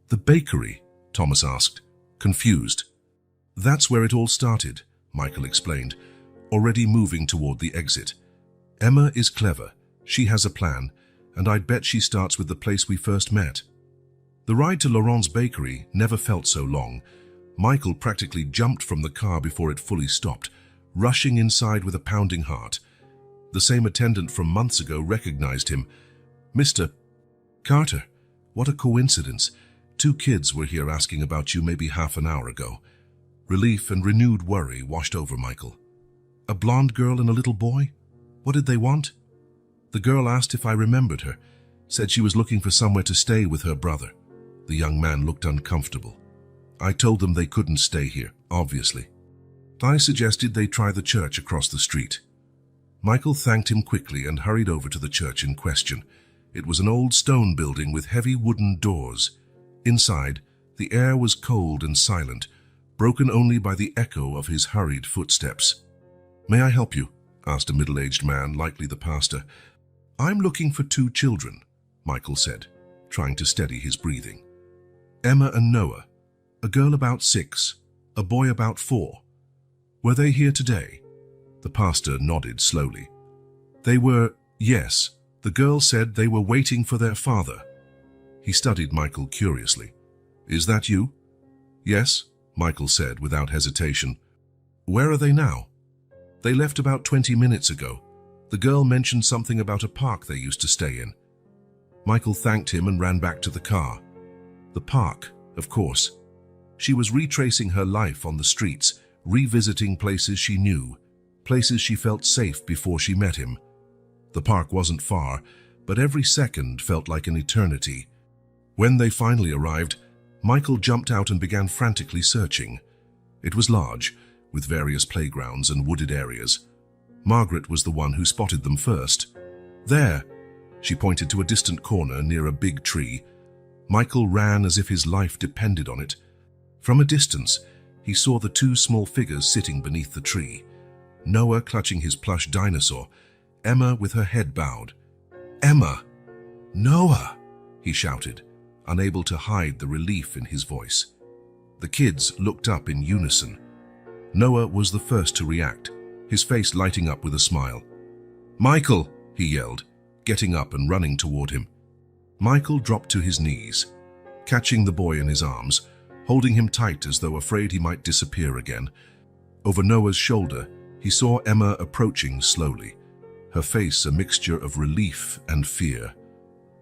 "The bakery?" Thomas asked, confused. "That's where it all started," Michael explained, already moving toward the exit. "Emma is clever. She has a plan, and I'd bet she starts with the place we first met." The ride to Laurent's bakery never felt so long. Michael practically jumped from the car before it fully stopped, rushing inside with a pounding heart. The same attendant from months ago recognized him. "Mr. Carter, what a coincidence. 2 kids were here asking about you maybe half an hour ago." Relief and renewed worry washed over Michael. "A blonde girl and a little boy? What did they want?" "The girl asked if I remembered her, said she was looking for somewhere to stay with her brother." The young man looked uncomfortable. "I told them they couldn't stay here, obviously. I suggested they try the church across the street." Michael thanked him quickly and hurried over to the church in question. It was an old stone building with heavy wooden doors. Inside, the air was cold and silent, broken only by the echo of his hurried footsteps. "May I help you?" asked a middle-aged man, likely the pastor. "I'm looking for 2 children," Michael said, trying to steady his breathing. "Emma and Noah, a girl about 6, a boy about 4. Were they here today?" The pastor nodded slowly. "They were, yes. The girl said they were waiting for their father." He studied Michael curiously. "Is that you?" "Yes," Michael said without hesitation. "Where are they now?" "They left about 20 minutes ago. The girl mentioned something about a park they used to stay in." Michael thanked him and ran back to the car. The park, of course. She was retracing her life on the streets, revisiting places she knew, places she felt safe before she met him. The park wasn't far, but every second felt like an eternity. When they finally arrived, Michael jumped out and began frantically searching. It was large, with various playgrounds and wooded areas. Margaret was the one who spotted them first. "There!" She pointed to a distant corner near a big tree. Michael ran as if his life depended on it. From a distance, he saw the 2 small figures sitting beneath the tree. Noah clutching his plush dinosaur, Emma with her head bowed. "Emma! Noah!" he shouted, unable to hide the relief in his voice. The kids looked up in unison. Noah was the first to react, his face lighting up with a smile. "Michael!" he yelled, getting up and running toward him. Michael dropped to his knees, catching the boy in his arms, holding him tight as though afraid he might disappear again. Over Noah's shoulder, he saw Emma approaching slowly, her face a mixture of relief and fear.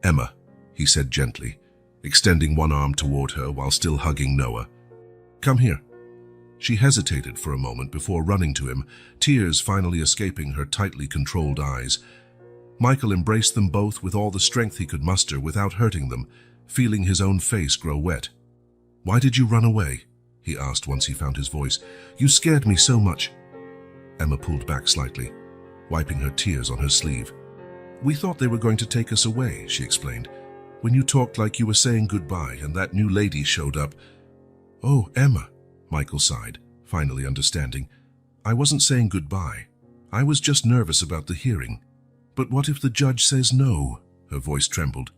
"Emma," he said gently, extending one arm toward her while still hugging Noah. "Come here." She hesitated for a moment before running to him, tears finally escaping her tightly controlled eyes. Michael embraced them both with all the strength he could muster without hurting them, feeling his own face grow wet. "Why did you run away?" he asked once he found his voice. "You scared me so much." Emma pulled back slightly, wiping her tears on her sleeve. "We thought they were going to take us away," she explained. "When you talked like you were saying goodbye and that new lady showed up." "Oh, Emma," Michael sighed, finally understanding. "I wasn't saying goodbye. I was just nervous about the hearing." "But what if the judge says no?" Her voice trembled.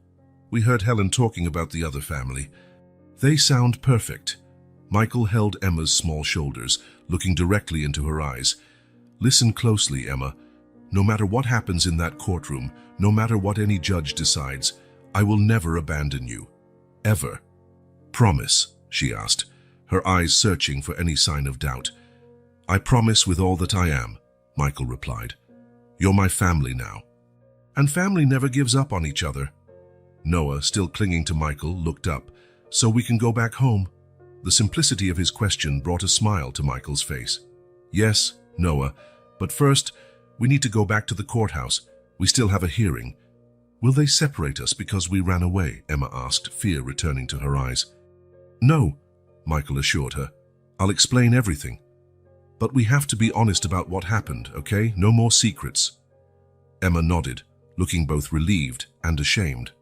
"We heard Helen talking about the other family. They sound perfect." Michael held Emma's small shoulders, looking directly into her eyes. "Listen closely, Emma. No matter what happens in that courtroom, no matter what any judge decides, I will never abandon you. Ever. Promise, she asked, her eyes searching for any sign of doubt. I promise with all that I am, Michael replied. You're my family now. And family never gives up on each other. Noah, still clinging to Michael, looked up. So we can go back home? The simplicity of his question brought a smile to Michael's face. Yes, Noah, but first, we need to go back to the courthouse. We still have a hearing. Will they separate us because we ran away? Emma asked, fear returning to her eyes. No, Michael assured her. I'll explain everything. But we have to be honest about what happened, okay? No more secrets. Emma nodded, looking both relieved and ashamed.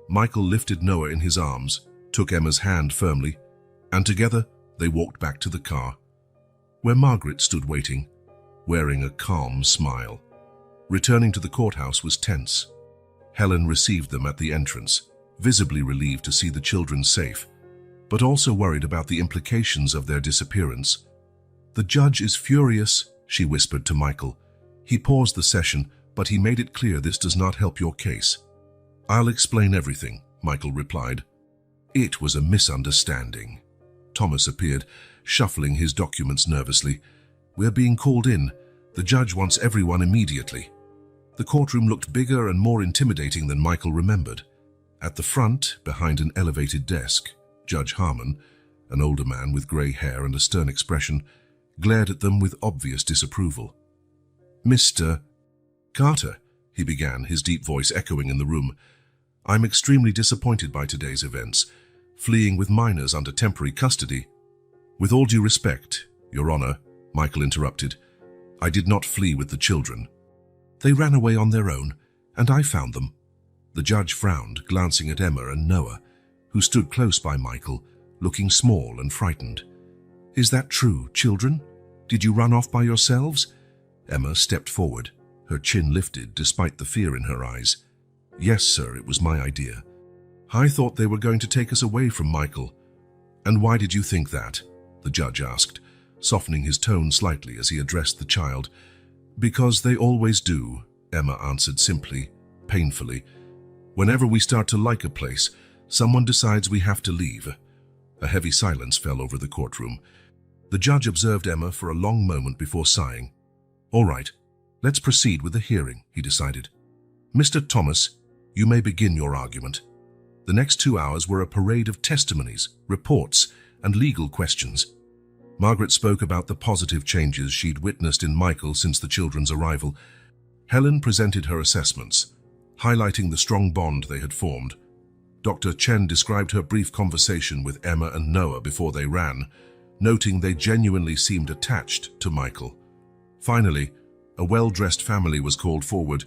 Michael lifted Noah in his arms, took Emma's hand firmly, and together they walked back to the car, where Margaret stood waiting, wearing a calm smile. Returning to the courthouse was tense. Helen received them at the entrance, visibly relieved to see the children safe, but also worried about the implications of their disappearance. The judge is furious, she whispered to Michael. He paused the session, but he made it clear this does not help your case. I'll explain everything, Michael replied. It was a misunderstanding. Thomas appeared, shuffling his documents nervously. We're being called in. The judge wants everyone immediately. The courtroom looked bigger and more intimidating than Michael remembered. At the front, behind an elevated desk, Judge Harmon, an older man with grey hair and a stern expression, glared at them with obvious disapproval. Mr. Carter, he began, his deep voice echoing in the room. I'm extremely disappointed by today's events, fleeing with minors under temporary custody. With all due respect, Your Honor, Michael interrupted, I did not flee with the children. They ran away on their own, and I found them. The judge frowned, glancing at Emma and Noah, who stood close by Michael, looking small and frightened. Is that true, children? Did you run off by yourselves? Emma stepped forward, her chin lifted despite the fear in her eyes. Yes, sir, it was my idea. I thought they were going to take us away from Michael. And why did you think that? The judge asked, softening his tone slightly as he addressed the child. Because they always do, Emma answered simply, painfully. Whenever we start to like a place, someone decides we have to leave. A heavy silence fell over the courtroom. The judge observed Emma for a long moment before sighing. All right, let's proceed with the hearing, he decided. Mr. Thomas, you may begin your argument. The next 2 hours were a parade of testimonies, reports, and legal questions. Margaret spoke about the positive changes she'd witnessed in Michael since the children's arrival. Helen presented her assessments, highlighting the strong bond they had formed. Dr. Chen described her brief conversation with Emma and Noah before they ran, noting they genuinely seemed attached to Michael. Finally, a well-dressed family was called forward,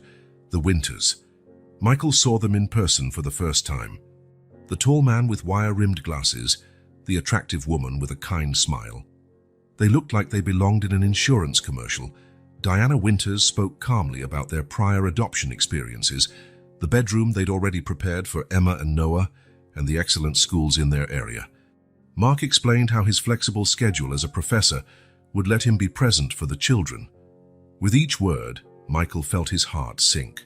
the Winters. Michael saw them in person for the first time. The tall man with wire-rimmed glasses, the attractive woman with a kind smile. They looked like they belonged in an insurance commercial. Diana Winters spoke calmly about their prior adoption experiences, the bedroom they'd already prepared for Emma and Noah, and the excellent schools in their area. Mark explained how his flexible schedule as a professor would let him be present for the children. With each word, Michael felt his heart sink.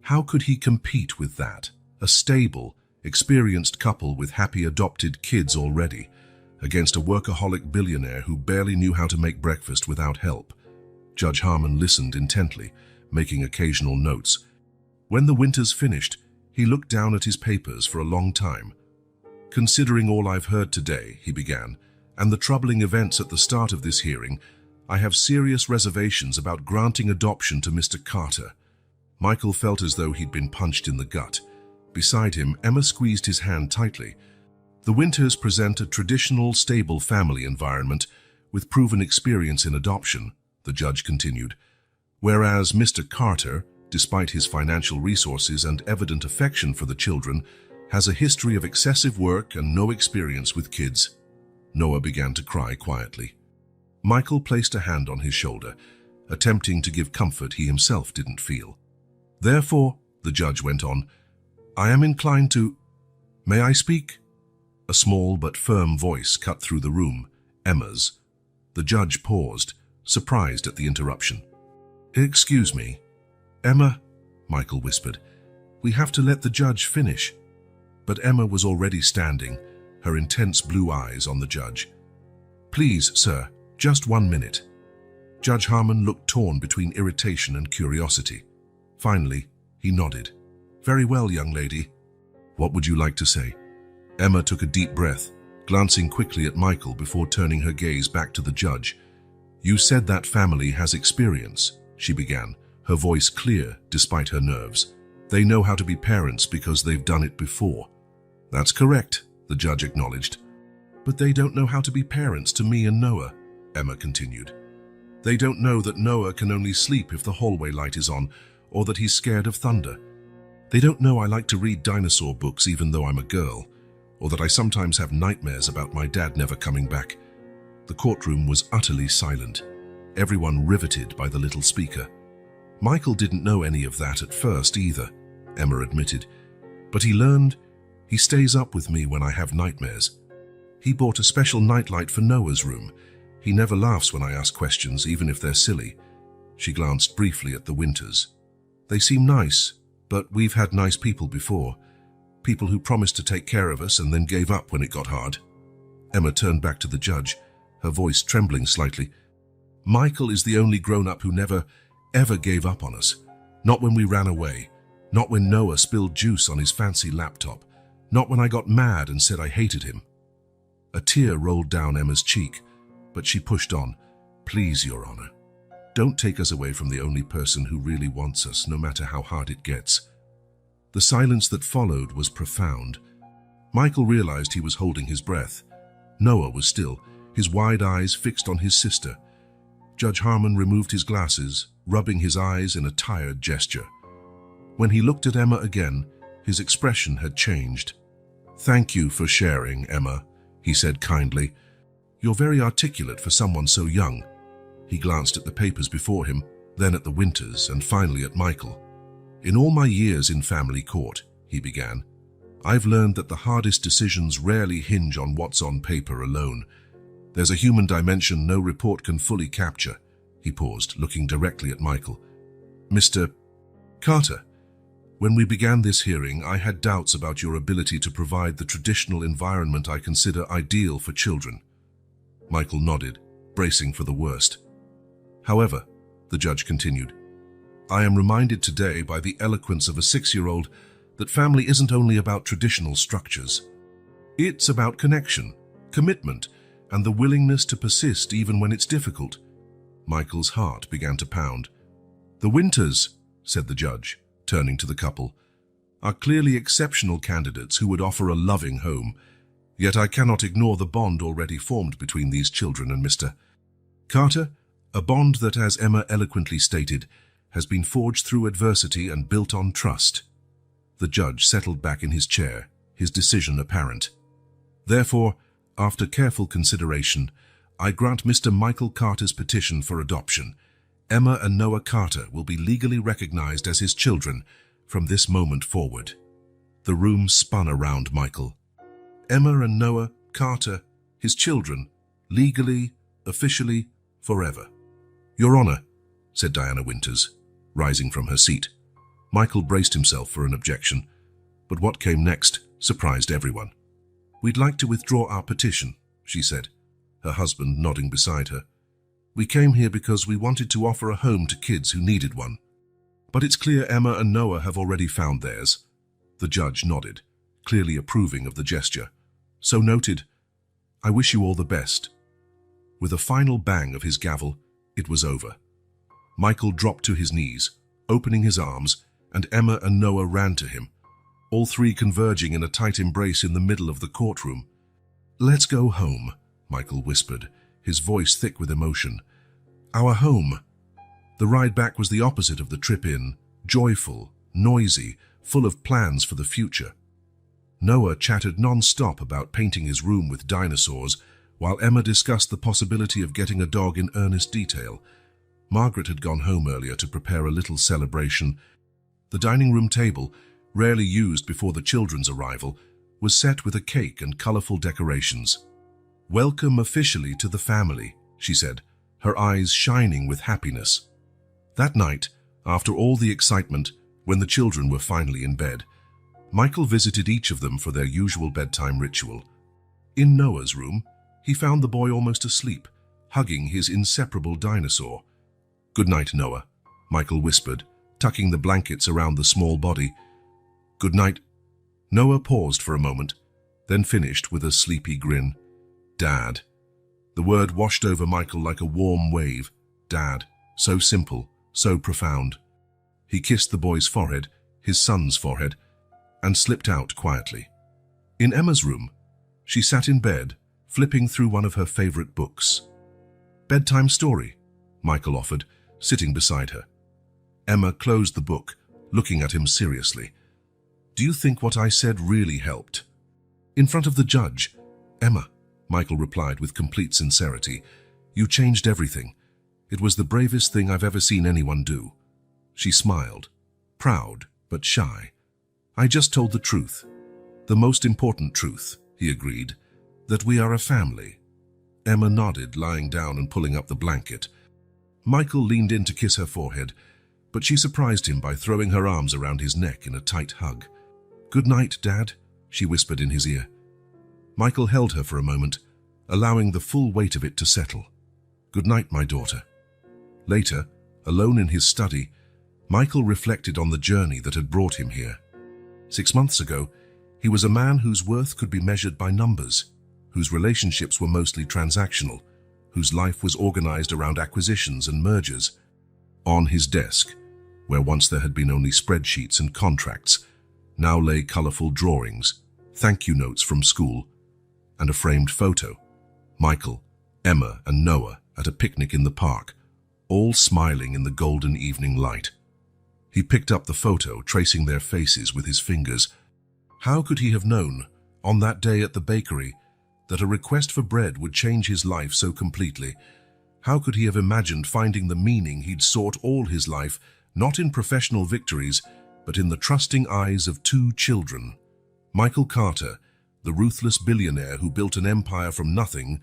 How could he compete with that? A stable, experienced couple with happy adopted kids already, against a workaholic billionaire who barely knew how to make breakfast without help. Judge Harmon listened intently, making occasional notes. When the Winters finished, he looked down at his papers for a long time. Considering all I've heard today, he began, and the troubling events at the start of this hearing, I have serious reservations about granting adoption to Mr. Carter. Michael felt as though he'd been punched in the gut. Beside him, Emma squeezed his hand tightly. The Winters present a traditional, stable family environment with proven experience in adoption, the judge continued. Whereas Mr. Carter, despite his financial resources and evident affection for the children, has a history of excessive work and no experience with kids. Noah began to cry quietly. Michael placed a hand on his shoulder, attempting to give comfort he himself didn't feel. Therefore, the judge went on, I am inclined to... May I speak? A small but firm voice cut through the room, Emma's. The judge paused, surprised at the interruption. Excuse me, Emma, Michael whispered. We have to let the judge finish. But Emma was already standing, her intense blue eyes on the judge. Please, sir, just 1 minute. Judge Harmon looked torn between irritation and curiosity. Finally, he nodded. Very well, young lady. What would you like to say? Emma took a deep breath, glancing quickly at Michael before turning her gaze back to the judge. You said that family has experience, she began, her voice clear despite her nerves. They know how to be parents because they've done it before. That's correct, the judge acknowledged. But they don't know how to be parents to me and Noah, Emma continued. They don't know that Noah can only sleep if the hallway light is on, or that he's scared of thunder. They don't know I like to read dinosaur books even though I'm a girl, or that I sometimes have nightmares about my dad never coming back. The courtroom was utterly silent, everyone riveted by the little speaker. Michael didn't know any of that at first either, Emma admitted, but he learned. He stays up with me when I have nightmares. He bought a special nightlight for Noah's room. He never laughs when I ask questions, even if they're silly. She glanced briefly at the Winters. They seem nice, but we've had nice people before. People who promised to take care of us and then gave up when it got hard. Emma turned back to the judge, her voice trembling slightly. Michael is the only grown-up who never, ever gave up on us. Not when we ran away. Not when Noah spilled juice on his fancy laptop. Not when I got mad and said I hated him. A tear rolled down Emma's cheek, but she pushed on. Please, Your Honor, don't take us away from the only person who really wants us, no matter how hard it gets. The silence that followed was profound. Michael realized he was holding his breath. Noah was still, his wide eyes fixed on his sister. Judge Harmon removed his glasses, rubbing his eyes in a tired gesture. When he looked at Emma again, his expression had changed. Thank you for sharing, Emma, he said kindly. You're very articulate for someone so young. He glanced at the papers before him, then at the Winters, and finally at Michael. In all my years in family court, he began, I've learned that the hardest decisions rarely hinge on what's on paper alone. There's a human dimension no report can fully capture. He paused, looking directly at Michael. Mr. Carter, when we began this hearing, I had doubts about your ability to provide the traditional environment I consider ideal for children. Michael nodded, bracing for the worst. However, the judge continued, I am reminded today by the eloquence of a 6-year-old that family isn't only about traditional structures. It's about connection, commitment, and the willingness to persist even when it's difficult. Michael's heart began to pound. The Winters, said the judge, turning to the couple, are clearly exceptional candidates who would offer a loving home, yet I cannot ignore the bond already formed between these children and Mr. Carter, a bond that, as Emma eloquently stated, has been forged through adversity and built on trust. The judge settled back in his chair, his decision apparent. Therefore, after careful consideration, I grant Mr. Michael Carter's petition for adoption. Emma and Noah Carter will be legally recognized as his children from this moment forward. The room spun around Michael. Emma and Noah Carter, his children, legally, officially, forever. Your Honor, said Diana Winters, rising from her seat. Michael braced himself for an objection, but what came next surprised everyone. We'd like to withdraw our petition, she said, her husband nodding beside her. We came here because we wanted to offer a home to kids who needed one. But it's clear Emma and Noah have already found theirs. The judge nodded, clearly approving of the gesture. So noted. I wish you all the best. With a final bang of his gavel, it was over. Michael dropped to his knees, opening his arms, and Emma and Noah ran to him, all three converging in a tight embrace in the middle of the courtroom. Let's go home, Michael whispered, his voice thick with emotion. Our home. The ride back was the opposite of the trip in, joyful, noisy, full of plans for the future. Noah chattered non-stop about painting his room with dinosaurs, while Emma discussed the possibility of getting a dog in earnest detail. Margaret had gone home earlier to prepare a little celebration. The dining room table, rarely used before the children's arrival, was set with a cake and colorful decorations. Welcome officially to the family, she said, her eyes shining with happiness. That night, after all the excitement, when the children were finally in bed, Michael visited each of them for their usual bedtime ritual. In Noah's room, he found the boy almost asleep, hugging his inseparable dinosaur. "Good night, Noah," Michael whispered, tucking the blankets around the small body. "Good night." Noah paused for a moment, then finished with a sleepy grin. "Dad." The word washed over Michael like a warm wave. Dad. So simple, so profound. He kissed the boy's forehead, his son's forehead, and slipped out quietly. In Emma's room, she sat in bed, flipping through one of her favorite books. "Bedtime story," Michael offered, sitting beside her. Emma closed the book, looking at him seriously. "Do you think what I said really helped?" "In front of the judge." "Emma," Michael replied with complete sincerity, "you changed everything. It was the bravest thing I've ever seen anyone do." She smiled, proud but shy. "I just told the truth. The most important truth," he agreed, "that we are a family." Emma nodded, lying down and pulling up the blanket. Michael leaned in to kiss her forehead, but she surprised him by throwing her arms around his neck in a tight hug. "Good night, Dad," she whispered in his ear. Michael held her for a moment, allowing the full weight of it to settle. "Good night, my daughter." Later, alone in his study, Michael reflected on the journey that had brought him here. 6 months ago, he was a man whose worth could be measured by numbers, whose relationships were mostly transactional, whose life was organized around acquisitions and mergers. On his desk, where once there had been only spreadsheets and contracts, now lay colorful drawings, thank you notes from school, and a framed photo. Michael, Emma, and Noah at a picnic in the park, all smiling in the golden evening light. He picked up the photo, tracing their faces with his fingers. How could he have known, on that day at the bakery, that a request for bread would change his life so completely? How could he have imagined finding the meaning he'd sought all his life, not in professional victories, but in the trusting eyes of 2 children? Michael Carter, the ruthless billionaire who built an empire from nothing,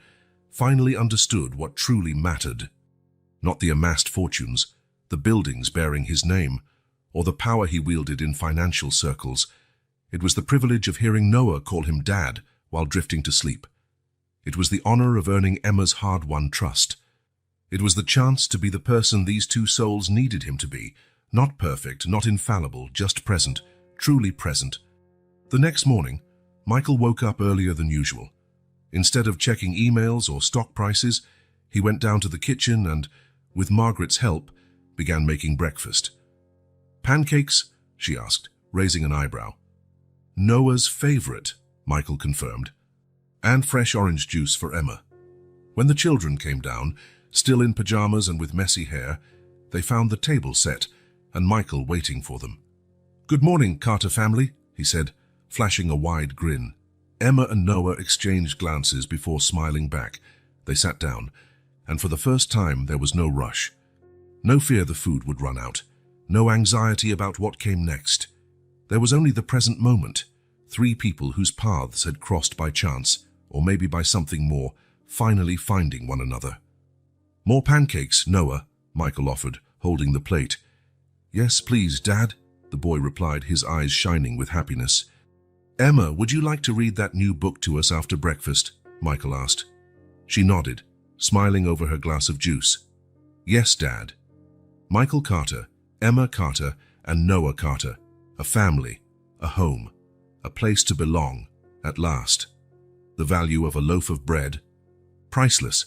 finally understood what truly mattered. Not the amassed fortunes, the buildings bearing his name, or the power he wielded in financial circles. It was the privilege of hearing Noah call him Dad while drifting to sleep. It was the honor of earning Emma's hard-won trust. It was the chance to be the person these 2 souls needed him to be, not perfect, not infallible, just present, truly present. The next morning, Michael woke up earlier than usual. Instead of checking emails or stock prices, he went down to the kitchen and, with Margaret's help, began making breakfast. "Pancakes?" she asked, raising an eyebrow. "Noah's favorite," Michael confirmed. "And fresh orange juice for Emma." When the children came down, still in pajamas and with messy hair, they found the table set and Michael waiting for them. "Good morning, Carter family," he said, flashing a wide grin. Emma and Noah exchanged glances before smiling back. They sat down, and for the first time there was no rush. No fear the food would run out. No anxiety about what came next. There was only the present moment. 3 people whose paths had crossed by chance, or maybe by something more, finally finding one another. "More pancakes, Noah," Michael offered, holding the plate. "Yes, please, Dad," the boy replied, his eyes shining with happiness. "Emma, would you like to read that new book to us after breakfast?" Michael asked. She nodded, smiling over her glass of juice. "Yes, Dad." Michael Carter, Emma Carter, and Noah Carter. A family, a home, a place to belong, at last. The value of a loaf of bread, priceless.